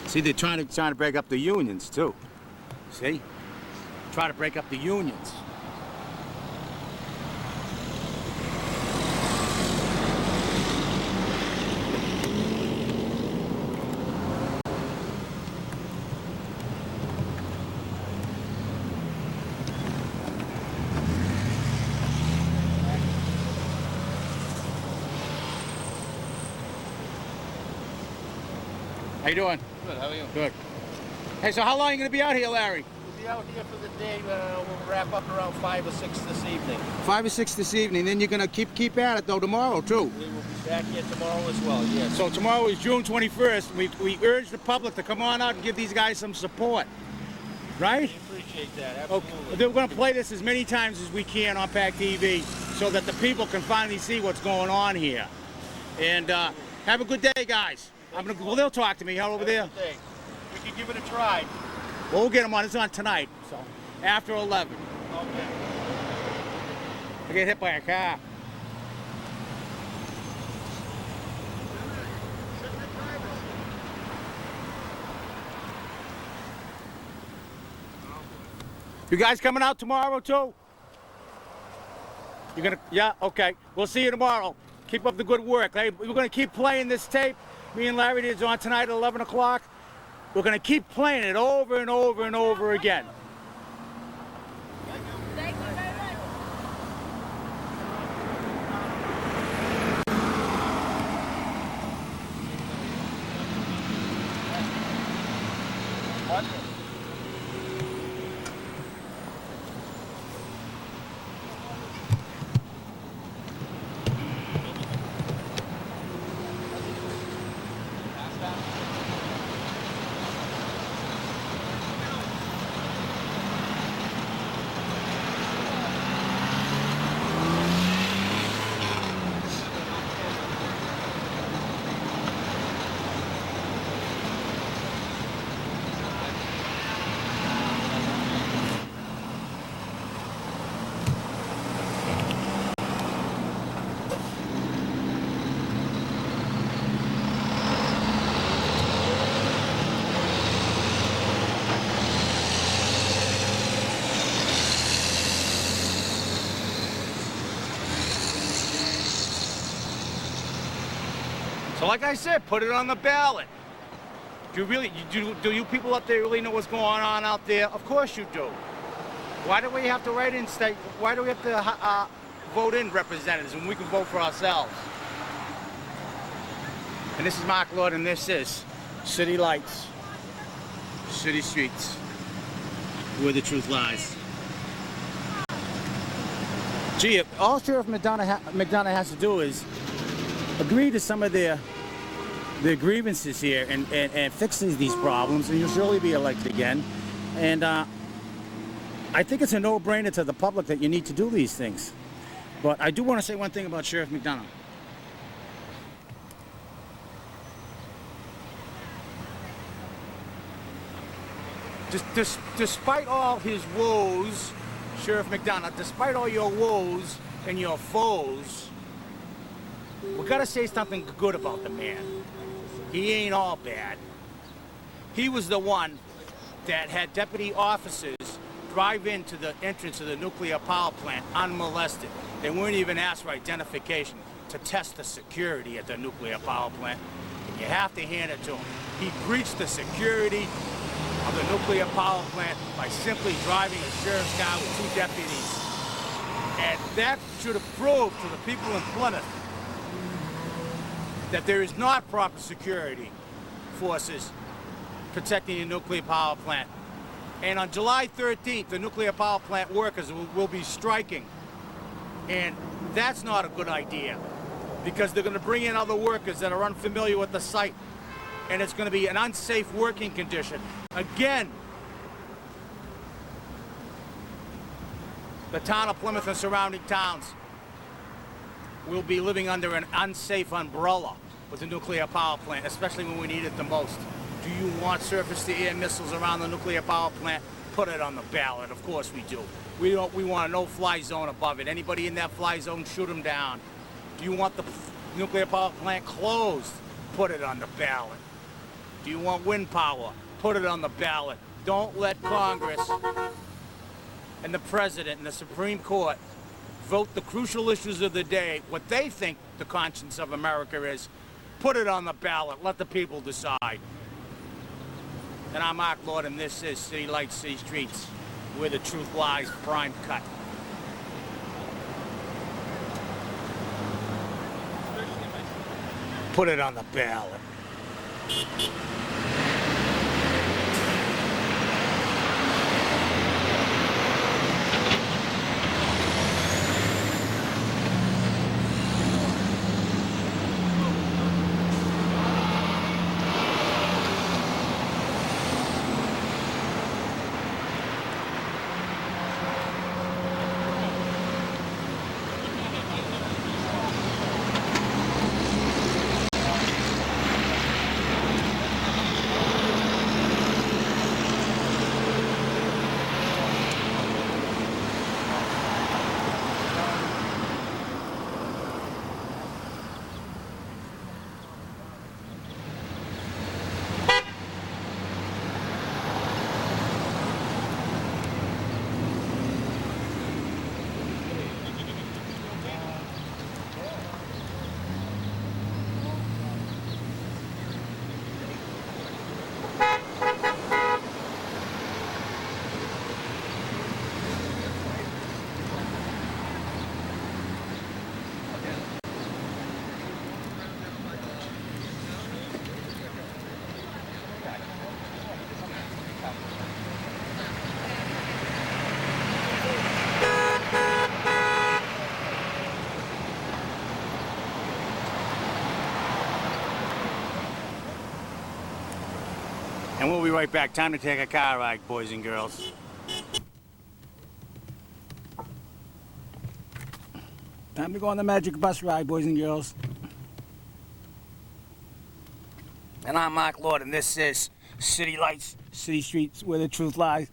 See, they're trying to break up the unions, too. See? Try to break up the unions. How you doing? Good, how are you? Good. Hey, so how long are you going to be out here, Larry? We'll be out here for the day. We'll wrap up around 5 or 6 this evening. 5 or 6 this evening. Then you're going to keep at it, though, tomorrow, too. We will be back here tomorrow as well, yes. So tomorrow is June 21st. We urge the public to come on out and give these guys some support. Right? We appreciate that, absolutely. Okay. We're going to play this as many times as we can on PAC TV so that the people can finally see what's going on here. And have a good day, guys. Well, they'll talk to me over there. We can give it a try. Well, we'll get them on. It's on tonight, so after 11. Okay. I get hit by a car. You guys coming out tomorrow too? You're gonna? Yeah. Okay. We'll see you tomorrow. Keep up the good work. Hey, we're gonna keep playing this tape. Me and Larry did on tonight at 11 o'clock. We're going to keep playing it over and over and over again. Thank you very much. So like I said, put it on the ballot. Do you people up there really know what's going on out there? Of course you do. Why do we have to write in state? Why do we have to vote in representatives when we can vote for ourselves? And this is Mark Lord, and this is City Lights, City Streets, where the truth lies. Gee, all Sheriff McDonough has to do is agree to some of their grievances here and fix these problems, and you'll surely be elected again. And I think it's a no-brainer to the public that you need to do these things. But I do want to say one thing about Sheriff McDonough. Despite all his woes, Sheriff McDonough, despite all your woes and your foes, we gotta say something good about the man. He ain't all bad. He was the one that had deputy officers drive into the entrance of the nuclear power plant unmolested. They weren't even asked for identification to test the security at the nuclear power plant. And you have to hand it to him. He breached the security of the nuclear power plant by simply driving a sheriff's car with 2 deputies. And that should have proved to the people in Plymouth that there is not proper security forces protecting the nuclear power plant. And on July 13th, the nuclear power plant workers will be striking. And that's not a good idea, because they're going to bring in other workers that are unfamiliar with the site, and it's going to be an unsafe working condition. Again, the town of Plymouth and surrounding towns will be living under an unsafe umbrella with the nuclear power plant, especially when we need it the most. Do you want surface-to-air missiles around the nuclear power plant? Put it on the ballot. Of course we do. We want a no-fly zone above it. Anybody in that fly zone, shoot them down. Do you want the nuclear power plant closed? Put it on the ballot. Do you want wind power? Put it on the ballot. Don't let Congress and the President and the Supreme Court vote the crucial issues of the day, what they think the conscience of America is. Put it on the ballot. Let the people decide. And I'm Mark Lord, and this is City Lights, City Streets, where the truth lies, prime cut. Put it on the ballot. And we'll be right back. Time to take a car ride, boys and girls. Time to go on the magic bus ride, boys and girls. And I'm Mark Lord, and this is City Lights, City Streets, where the truth lies.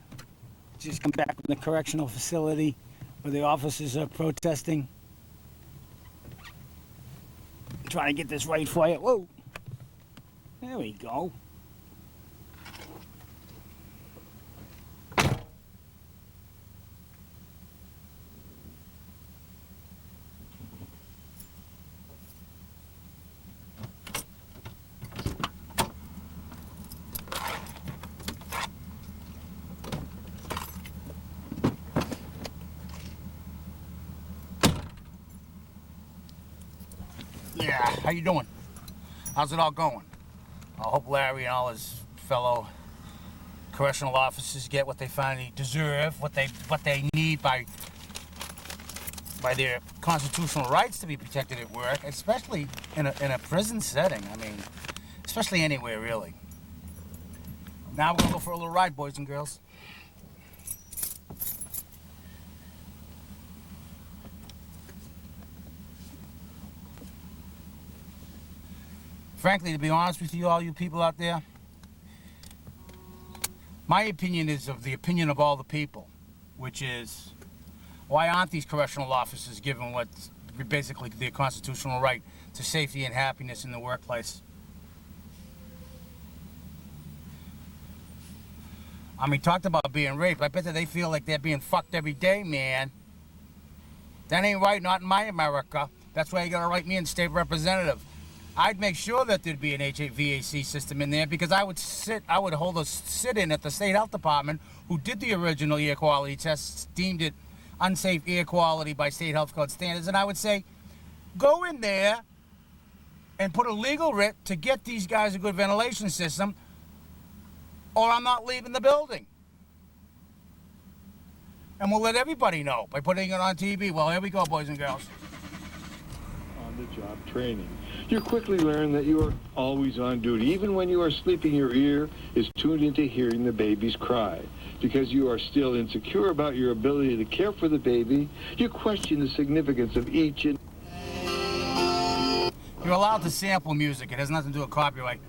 Just come back from the correctional facility where the officers are protesting. Trying to get this right for you. Whoa. There we go. Yeah, how you doing? How's it all going? I hope Larry and all his fellow correctional officers get what they finally deserve, what they need by their constitutional rights to be protected at work, especially in a prison setting. I mean, especially anywhere, really. Now we're gonna go for a little ride, boys and girls. Frankly, to be honest with you, all you people out there, my opinion is of the opinion of all the people, which is, why aren't these correctional officers given what's basically their constitutional right to safety and happiness in the workplace? I mean, talked about being raped. I bet that they feel like they're being fucked every day, man. That ain't right, not in my America. That's why you gotta write me in state representative. I'd make sure that there'd be an HVAC system in there, because I would hold a sit-in at the state health department who did the original air quality tests, deemed it unsafe air quality by state health code standards, and I would say, go in there and put a legal writ to get these guys a good ventilation system, or I'm not leaving the building. And we'll let everybody know by putting it on TV. Well, here we go, boys and girls. On-the-job training. You quickly learn that you are always on duty. Even when you are sleeping, your ear is tuned into hearing the baby's cry. Because you are still insecure about your ability to care for the baby, you question the significance of each and... You're allowed to sample music. It has nothing to do with copyright.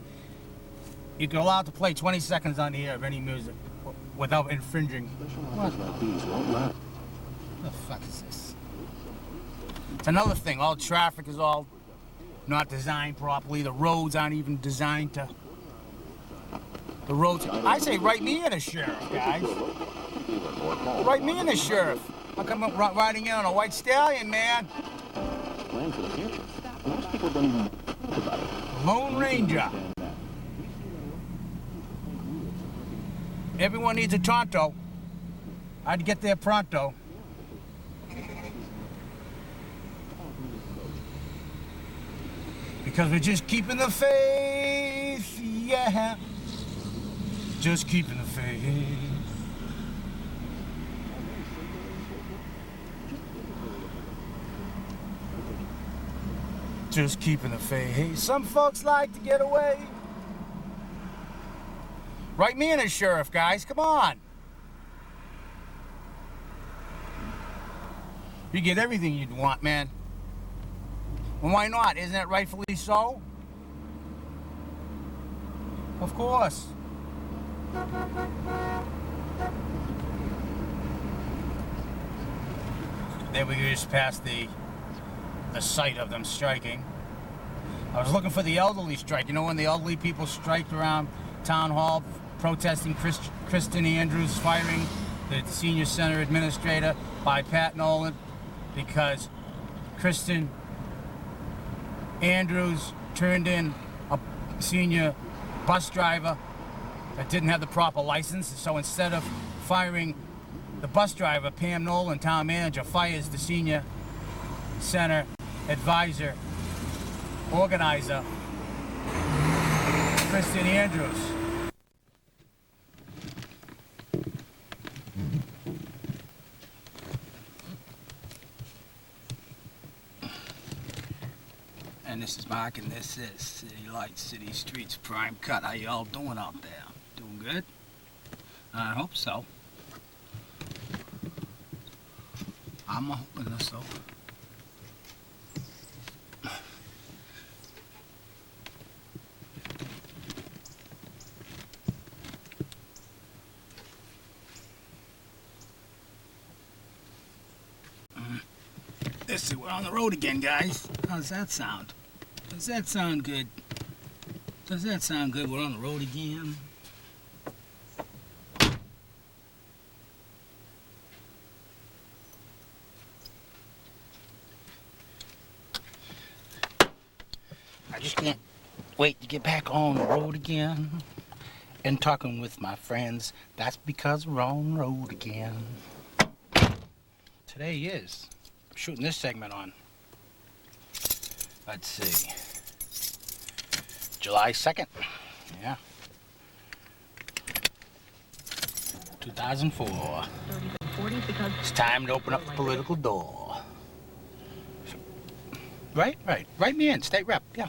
You're allowed to play 20 seconds on the air of any music without infringing. What the fuck is this? It's another thing. All traffic is all not designed properly. The roads aren't even designed to... The roads... I say write me in a sheriff, guys. Write me in a sheriff. How come I'm riding in on a white stallion, man? Plan for the future. Most people don't even think about it. Lone Ranger. Everyone needs a Tonto. I'd get there pronto. Because we're just keeping the faith, yeah. Just keeping the faith. Just keeping the faith. Some folks like to get away. Write me in as sheriff, guys. Come on. You get everything you'd want, man. And why not? Isn't it rightfully so? Of course. There we just passed the site of them striking. I was looking for the elderly strike. You know when the elderly people striked around Town Hall protesting Kristen Andrews firing the senior center administrator by Pat Nolan because Kristen Andrews turned in a senior bus driver that didn't have the proper license. So instead of firing the bus driver, Pam Nolan, town manager, fires the senior center advisor, organizer, Kristen Andrews. And this is Mark, and this is City Lights, City Streets, Prime Cut. How y'all doing out there? Doing good? I hope so. I'm hoping so. Let's see, we're on the road again, guys. How's that sound? Does that sound good? Does that sound good? We're on the road again. I just can't wait to get back on the road again and talking with my friends. That's because we're on the road again. Today is. I'm shooting this segment on Let's see. July 2nd. Yeah. 2004. It's time to open up the political door. Right? Write me in, state rep, yeah.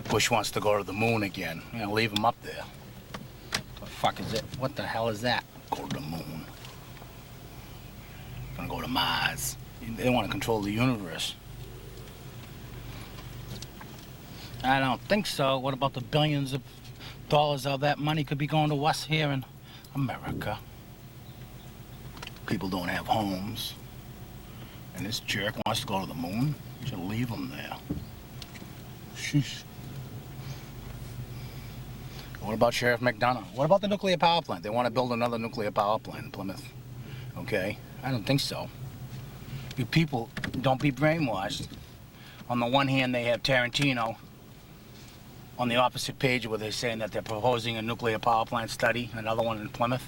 Bush wants to go to the moon again. Yeah, leave him up there. What the fuck is it? What the hell is that? Go to the moon. Gonna go to Mars. They want to control the universe. I don't think so. What about the billions of dollars of that money could be going to us here in America? People don't have homes. And this jerk wants to go to the moon? You should leave him there. Sheesh. What about Sheriff McDonough? What about the nuclear power plant? They want to build another nuclear power plant in Plymouth. Okay? I don't think so. You people, don't be brainwashed. On the one hand, they have Tarantino on the opposite page where they're saying that they're proposing a nuclear power plant study, another one in Plymouth.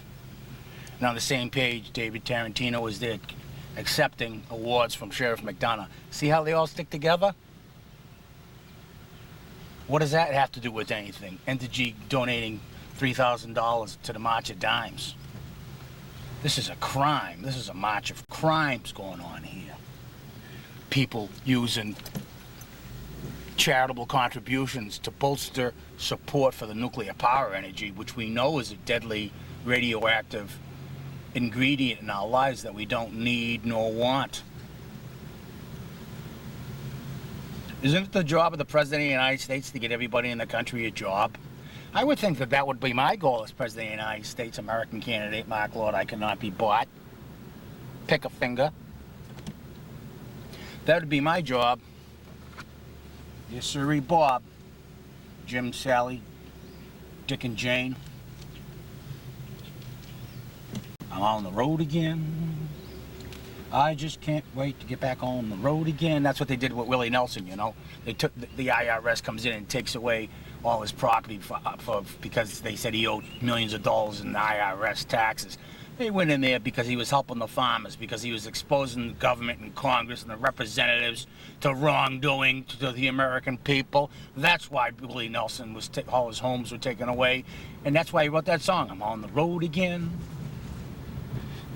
And on the same page, David Tarantino is there accepting awards from Sheriff McDonough. See how they all stick together? What does that have to do with anything? Entergy donating $3,000 to the March of Dimes. This is a crime. This is a march of crimes going on here. People using charitable contributions to bolster support for the nuclear power energy, which we know is a deadly radioactive ingredient in our lives that we don't need nor want. Isn't it the job of the President of the United States to get everybody in the country a job? I would think that that would be my goal as President of the United States, American candidate, Mark Lord. I cannot be bought. Pick a finger. That would be my job. Yes, sirree, Bob. Jim, Sally, Dick, and Jane. I'm on the road again. I just can't wait to get back on the road again. That's what they did with Willie Nelson, you know. They took the IRS comes in and takes away all his property because they said he owed millions of dollars in the IRS taxes. They went in there because he was helping the farmers, because he was exposing the government and Congress and the representatives to wrongdoing to the American people. That's why Willie Nelson was all his homes were taken away, and that's why he wrote that song. I'm on the road again.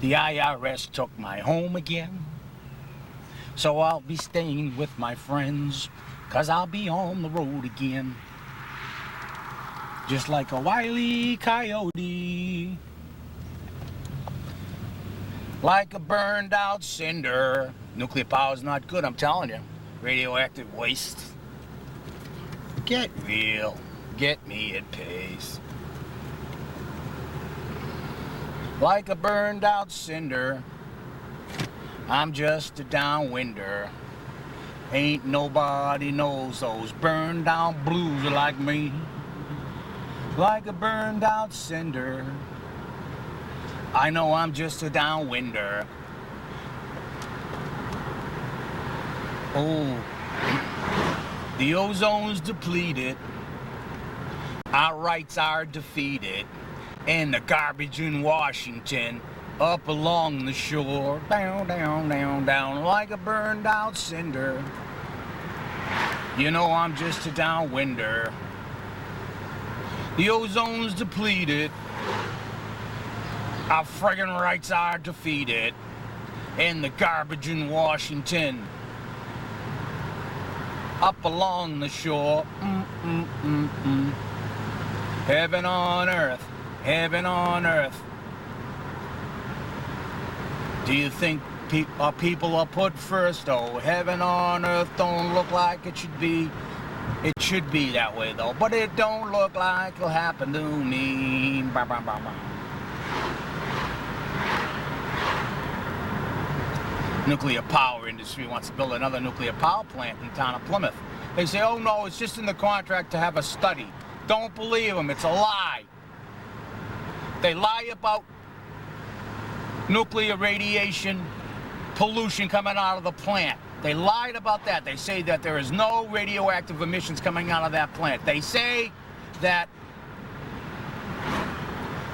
The IRS took my home again. So I'll be staying with my friends, 'cause I'll be on the road again. Just like a wily coyote. Like a burned out cinder. Nuclear power's not good, I'm telling you. Radioactive waste. Get real. Get me at pace. Like a burned out cinder. I'm just a downwinder. Ain't nobody knows those burned out blues like me. Like a burned out cinder. I know I'm just a downwinder. Oh, the ozone's depleted. Our rights are defeated. And the garbage in Washington up along the shore. Down, down, down, down like a burned out cinder. You know I'm just a downwinder. The ozone's depleted. Our friggin' rights are defeated. And the garbage in Washington up along the shore. Heaven on earth. Heaven on earth. Do you think people are put first? Oh, heaven on earth don't look like it should be. It should be that way though, but it don't look like it'll happen to me. Bah, bah, bah, bah. Nuclear power industry wants to build another nuclear power plant in the town of Plymouth. They say, oh no, it's just in the contract to have a study. Don't believe them, it's a lie. They lie about nuclear radiation pollution coming out of the plant. They lied about that. They say that there is no radioactive emissions coming out of that plant. They say that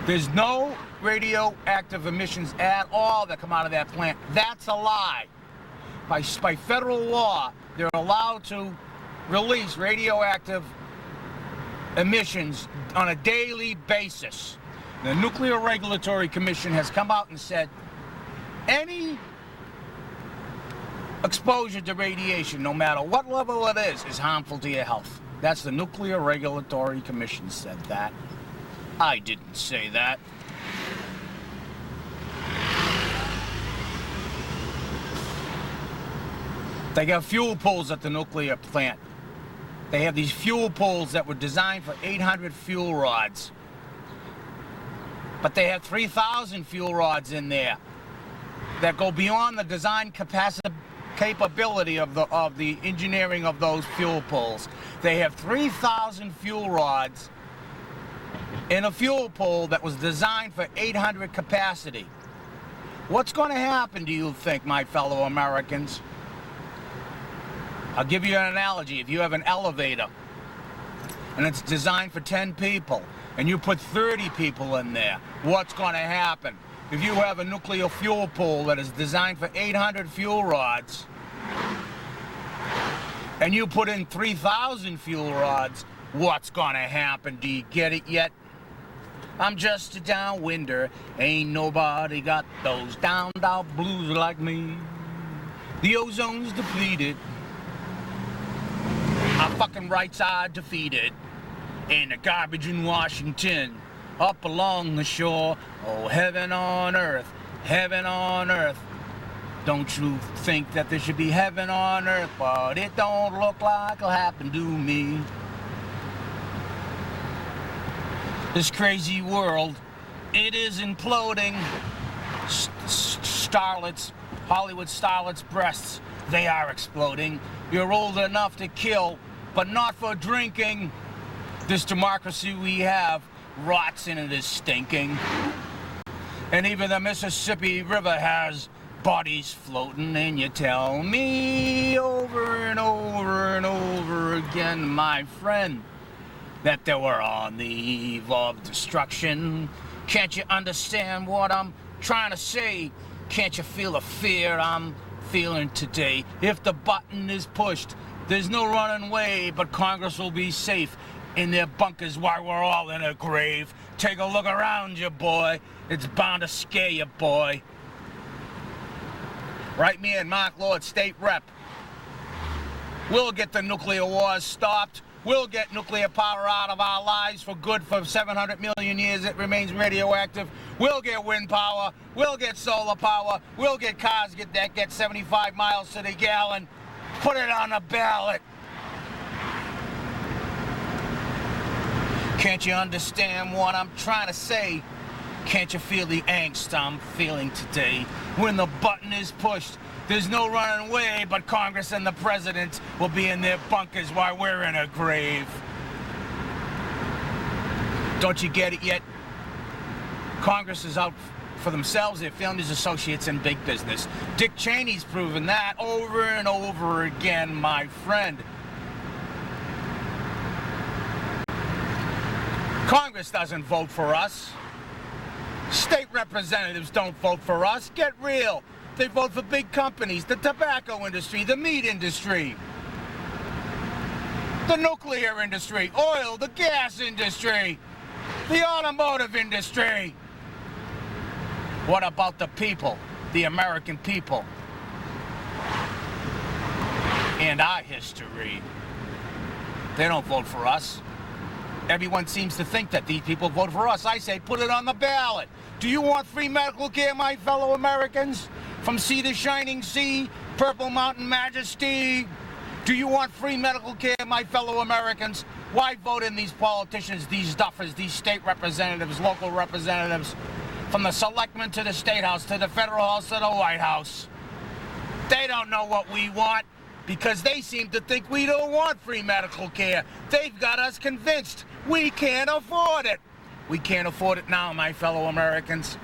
There's no radioactive emissions at all that come out of that plant. That's a lie. By federal law, they're allowed to release radioactive emissions on a daily basis. The Nuclear Regulatory Commission has come out and said any exposure to radiation, no matter what level it is harmful to your health. That's the Nuclear Regulatory Commission said that. I didn't say that. They got fuel pools at the nuclear plant. They have these fuel pools that were designed for 800 fuel rods. But they have 3,000 fuel rods in there that go beyond the design capability of the engineering of those fuel pools. They have 3,000 fuel rods in a fuel pool that was designed for 800 capacity. What's going to happen, do you think, my fellow Americans? I'll give you an analogy. If you have an elevator and it's designed for 10 people and you put 30 people in there, what's going to happen? If you have a nuclear fuel pool that is designed for 800 fuel rods and you put in 3,000 fuel rods, what's going to happen? Do you get it yet? I'm just a downwinder. Ain't nobody got those downed out blues like me. The ozone's depleted. Our fucking right side defeated. And the garbage in Washington. Up along the shore. Oh, heaven on earth. Heaven on earth. Don't you think that there should be heaven on earth? But it don't look like it'll happen to me. This crazy world, it is imploding. Starlets, Hollywood starlets' breasts, they are exploding. You're old enough to kill, but not for drinking. This democracy we have rots and it is stinking. And even the Mississippi River has bodies floating, and you tell me over and over and over again, my friend, that they were on the eve of destruction. Can't you understand what I'm trying to say? Can't you feel the fear I'm feeling today? If the button is pushed, there's no running away, but Congress will be safe in their bunkers while we're all in a grave. Take a look around you, boy. It's bound to scare you, boy. Write me in, Mark Lord, State Rep. We'll get the nuclear wars stopped. We'll get nuclear power out of our lives for good for 700 million years. It remains radioactive. We'll get wind power. We'll get solar power. We'll get cars that get 75 miles to the gallon. Put it on the ballot. Can't you understand what I'm trying to say? Can't you feel the angst I'm feeling today? When the button is pushed, there's no running away, but Congress and the president will be in their bunkers while we're in a grave. Don't you get it yet? Congress is out for themselves, their families, associates, and big business. Dick Cheney's proven that over and over again, my friend. Congress doesn't vote for us. State representatives don't vote for us. Get real. They vote for big companies, the tobacco industry, the meat industry, the nuclear industry, oil, the gas industry, the automotive industry. What about the people, the American people, and our history? They don't vote for us. Everyone seems to think that these people vote for us. I say put it on the ballot. Do you want free medical care, my fellow Americans? From sea to shining sea, Purple Mountain Majesty. Do you want free medical care, my fellow Americans? Why vote in these politicians, these duffers, these state representatives, local representatives, from the selectmen to the State House, to the Federal House, to the White House? They don't know what we want because they seem to think we don't want free medical care. They've got us convinced we can't afford it. We can't afford it now, my fellow Americans.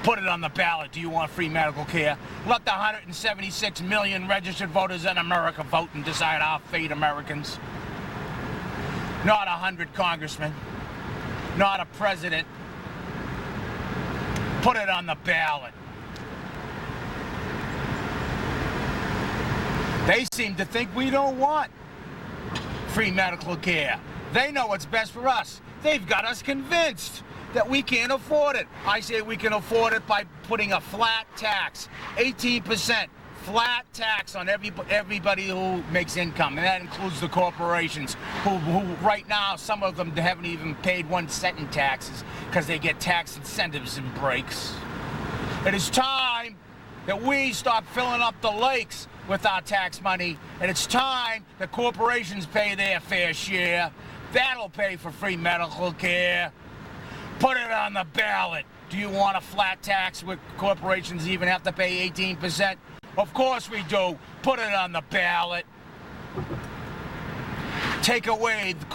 Put it on the ballot. Do you want free medical care? Let the 176 million registered voters in America vote and decide our fate, Americans. Not 100 congressmen. Not a president. Put it on the ballot. They seem to think we don't want free medical care. They know what's best for us. They've got us convinced that we can't afford it. I say we can afford it by putting a flat tax, 18%. Flat tax on everybody who makes income, and that includes the corporations who right now, some of them haven't even paid 1 cent in taxes because they get tax incentives and breaks. It is time that we stop filling up the lakes with our tax money, and it's time that corporations pay their fair share. That'll pay for free medical care. Put it on the ballot. Do you want a flat tax where corporations even have to pay 18%? Of course we do. Put it on the ballot. Take away the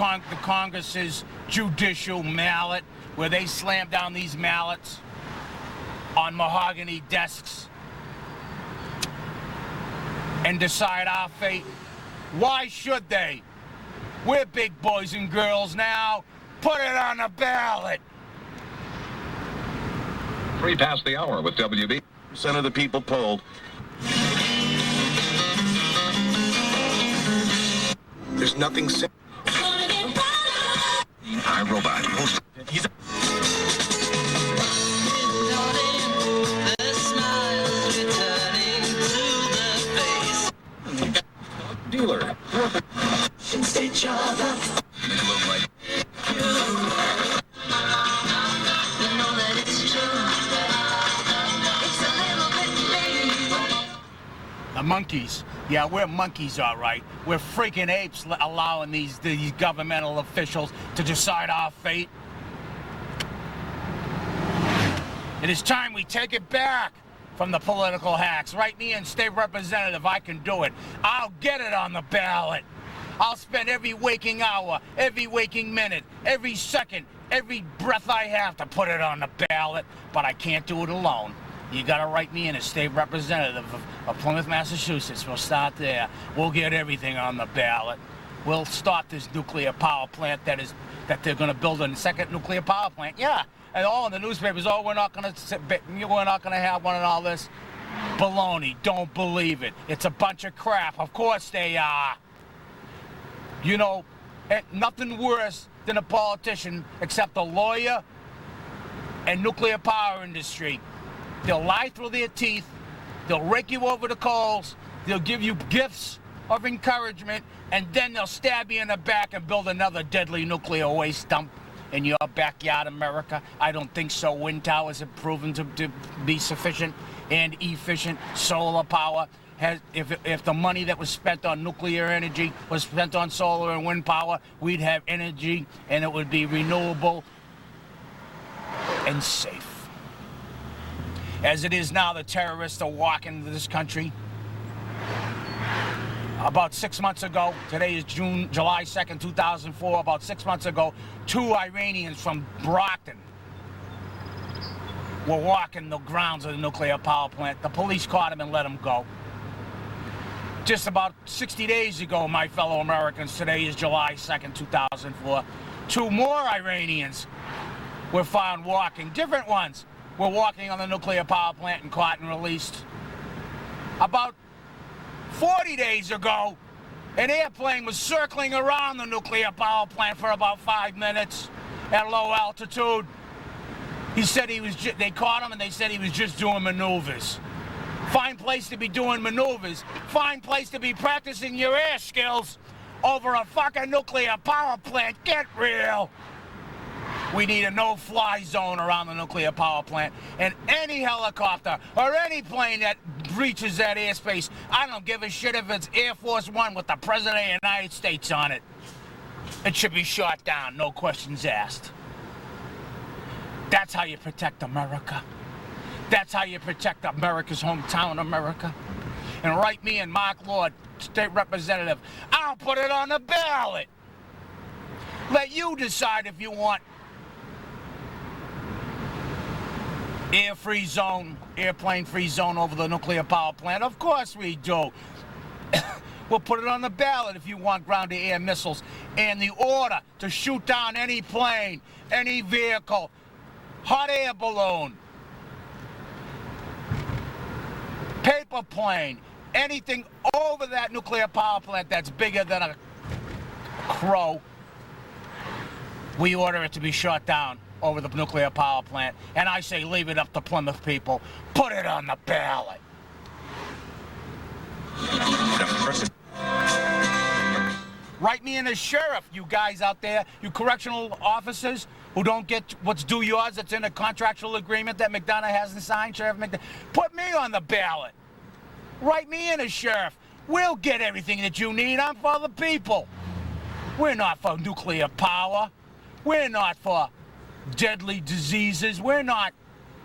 Congress's judicial mallet, where they slam down these mallets on mahogany desks and decide our fate. Why should they? We're big boys and girls now. Put it on the ballot. 3 past the hour with WB. Percent of the people polled. There's nothing simple. iRobot. He's dealer. The monkeys. Yeah, we're monkeys, all right. We're freaking apes allowing these governmental officials to decide our fate. It is time we take it back from the political hacks. Write me in, state representative, I can do it. I'll get it on the ballot. I'll spend every waking hour, every waking minute, every second, every breath I have to put it on the ballot, but I can't do it alone. You gotta write me in as state representative of Plymouth, Massachusetts. We'll start there. We'll get everything on the ballot. We'll start this nuclear power plant that they're gonna build a second nuclear power plant. Yeah, and all in the newspapers. Oh, we're not gonna have one and all this. Baloney. Don't believe it. It's a bunch of crap. Of course they are. You know, nothing worse than a politician except a lawyer and nuclear power industry. They'll lie through their teeth, they'll rake you over the coals, they'll give you gifts of encouragement, and then they'll stab you in the back and build another deadly nuclear waste dump in your backyard, America. I don't think so. Wind towers have proven to be sufficient and efficient. Solar power has, if the money that was spent on nuclear energy was spent on solar and wind power, we'd have energy and it would be renewable and safe. As it is now, the terrorists are walking into this country. About 6 months ago, today is July 2nd, 2004, about 6 months ago, 2 Iranians from Brockton were walking the grounds of the nuclear power plant. The police caught them and let them go. Just about 60 days ago, my fellow Americans, today is July 2nd, 2004, 2 more Iranians were found walking, different ones, were walking on the nuclear power plant and caught and released. About 40 days ago, an airplane was circling around the nuclear power plant for about 5 minutes at low altitude. He said they caught him and they said he was just doing maneuvers. Fine place to be doing maneuvers. Fine place to be practicing your air skills over a fucking nuclear power plant. Get real. We need a no-fly zone around the nuclear power plant, and any helicopter or any plane that breaches that airspace, I don't give a shit if it's Air Force One with the President of the United States on it. It should be shot down, no questions asked. That's how you protect America. That's how you protect America's hometown, America. And write me and Mark Lord, state representative. I'll put it on the ballot. Let you decide if you want air-free zone, airplane-free zone over the nuclear power plant. Of course we do. We'll put it on the ballot if you want ground-to-air missiles and the order to shoot down any plane, any vehicle, hot air balloon, a plane, anything over that nuclear power plant that's bigger than a crow, we order it to be shot down over the nuclear power plant. And I say leave it up to Plymouth people. Put it on the ballot. Write me in as sheriff, you guys out there, you correctional officers who don't get what's due yours that's in a contractual agreement that McDonough hasn't signed, Sheriff McDonough. Put me on the ballot. Write me in as sheriff. We'll get everything that you need. I'm for the people. We're not for nuclear power. We're not for deadly diseases. We're not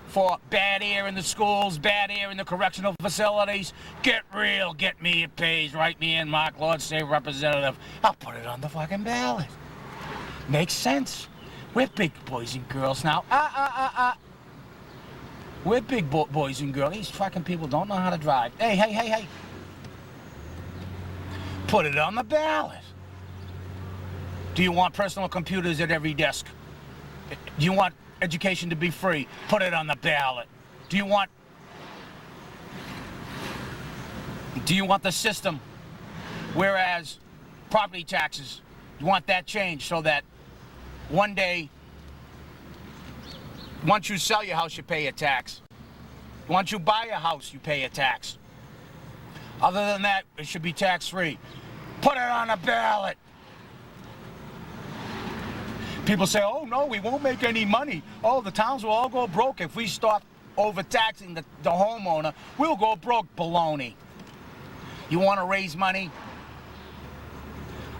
for bad air in the schools, bad air in the correctional facilities. Get real, get me a page, write me in, Mark Lord, State Representative. I'll put it on the fucking ballot. Makes sense. We're big boys and girls now. We're big boys and girls. These fucking people don't know how to drive. Hey. Put it on the ballot. Do you want personal computers at every desk? Do you want education to be free? Put it on the ballot. Do you want the system, whereas property taxes, you want that changed so that one day, once you sell your house, you pay a tax. Once you buy a house, you pay a tax. Other than that, it should be tax-free. Put it on the ballot. People say, oh no, we won't make any money. Oh, the towns will all go broke if we stop overtaxing the homeowner. We'll go broke. Baloney. You want to raise money?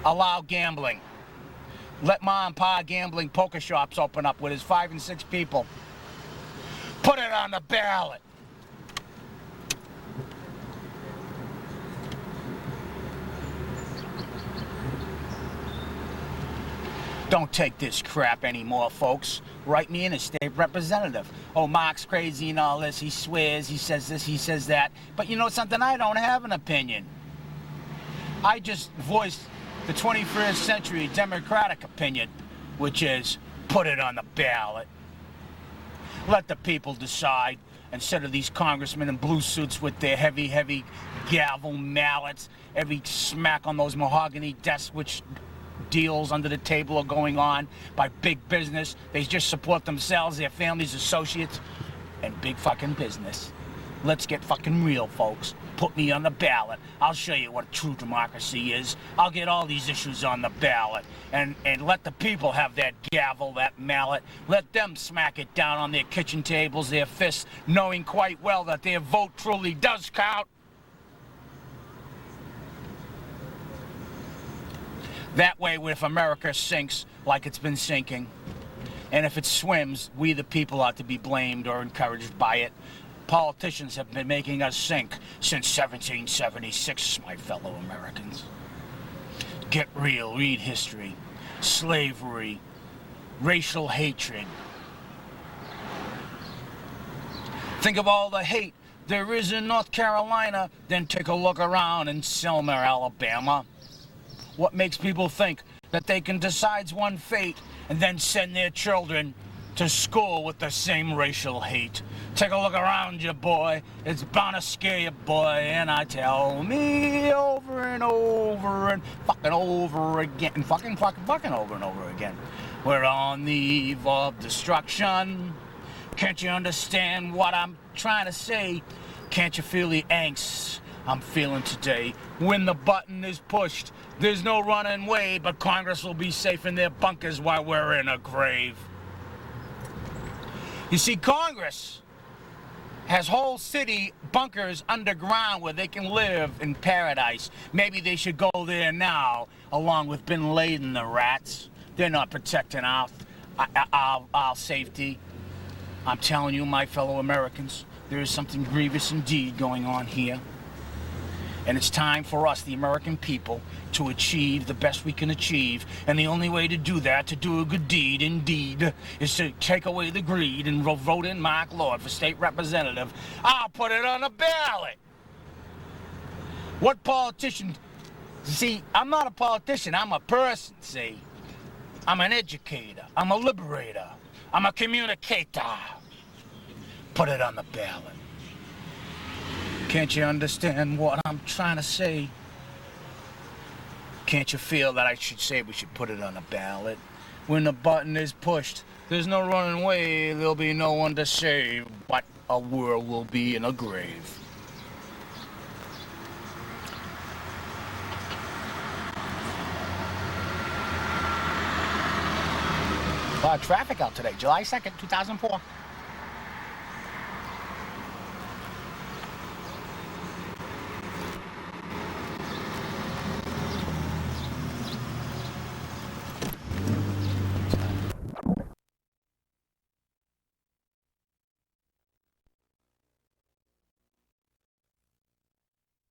Allow gambling. Let Ma and Pa gambling poker shops open up with his 5 and 6 people. Put it on the ballot. Don't take this crap anymore, folks. Write me in as state representative. Oh, Mark's crazy and all this. He swears, he says this, he says that. But you know something? I don't have an opinion. I just voiced the 21st century democratic opinion, which is put it on the ballot. Let the people decide instead of these congressmen in blue suits with their heavy gavel mallets, every smack on those mahogany desks, which deals under the table are going on by big business. They just support themselves, their families, associates, and big fucking business. Let's get fucking real, folks. Put me on the ballot. I'll show you what true democracy is. I'll get all these issues on the ballot and let the people have that gavel, that mallet. Let them smack it down on their kitchen tables, their fists, knowing quite well that their vote truly does count. That way, if America sinks like it's been sinking, and if it swims, we the people ought to be blamed or encouraged by it. Politicians have been making us sink since 1776, my fellow Americans. Get real, read history, slavery, racial hatred. Think of all the hate there is in North Carolina, then take a look around in Selma, Alabama. What makes people think that they can decide one's fate and then send their children to school with the same racial hate? Take a look around you, boy. It's bound to scare you, boy. And I tell me over and over and fucking over again. And fucking over and over again. We're on the eve of destruction. Can't you understand what I'm trying to say? Can't you feel the angst I'm feeling today? When the button is pushed, there's no running way, but Congress will be safe in their bunkers while we're in a grave. You see, Congress has whole city bunkers underground where they can live in paradise. Maybe they should go there now, along with Bin Laden, the rats. They're not protecting our safety. I'm telling you, my fellow Americans, there is something grievous indeed going on here. And it's time for us, the American people, to achieve the best we can achieve. And the only way to do that, to do a good deed indeed, is to take away the greed and vote in Mark Lord for state representative. I'll put it on the ballot. What politician? See, I'm not a politician. I'm a person, see. I'm an educator. I'm a liberator. I'm a communicator. Put it on the ballot. Can't you understand what I'm trying to say? Can't you feel that I should say we should put it on a ballot? When the button is pushed, there's no running away. There'll be no one to say what a world will be in a grave. Traffic out today, July 2nd, 2004.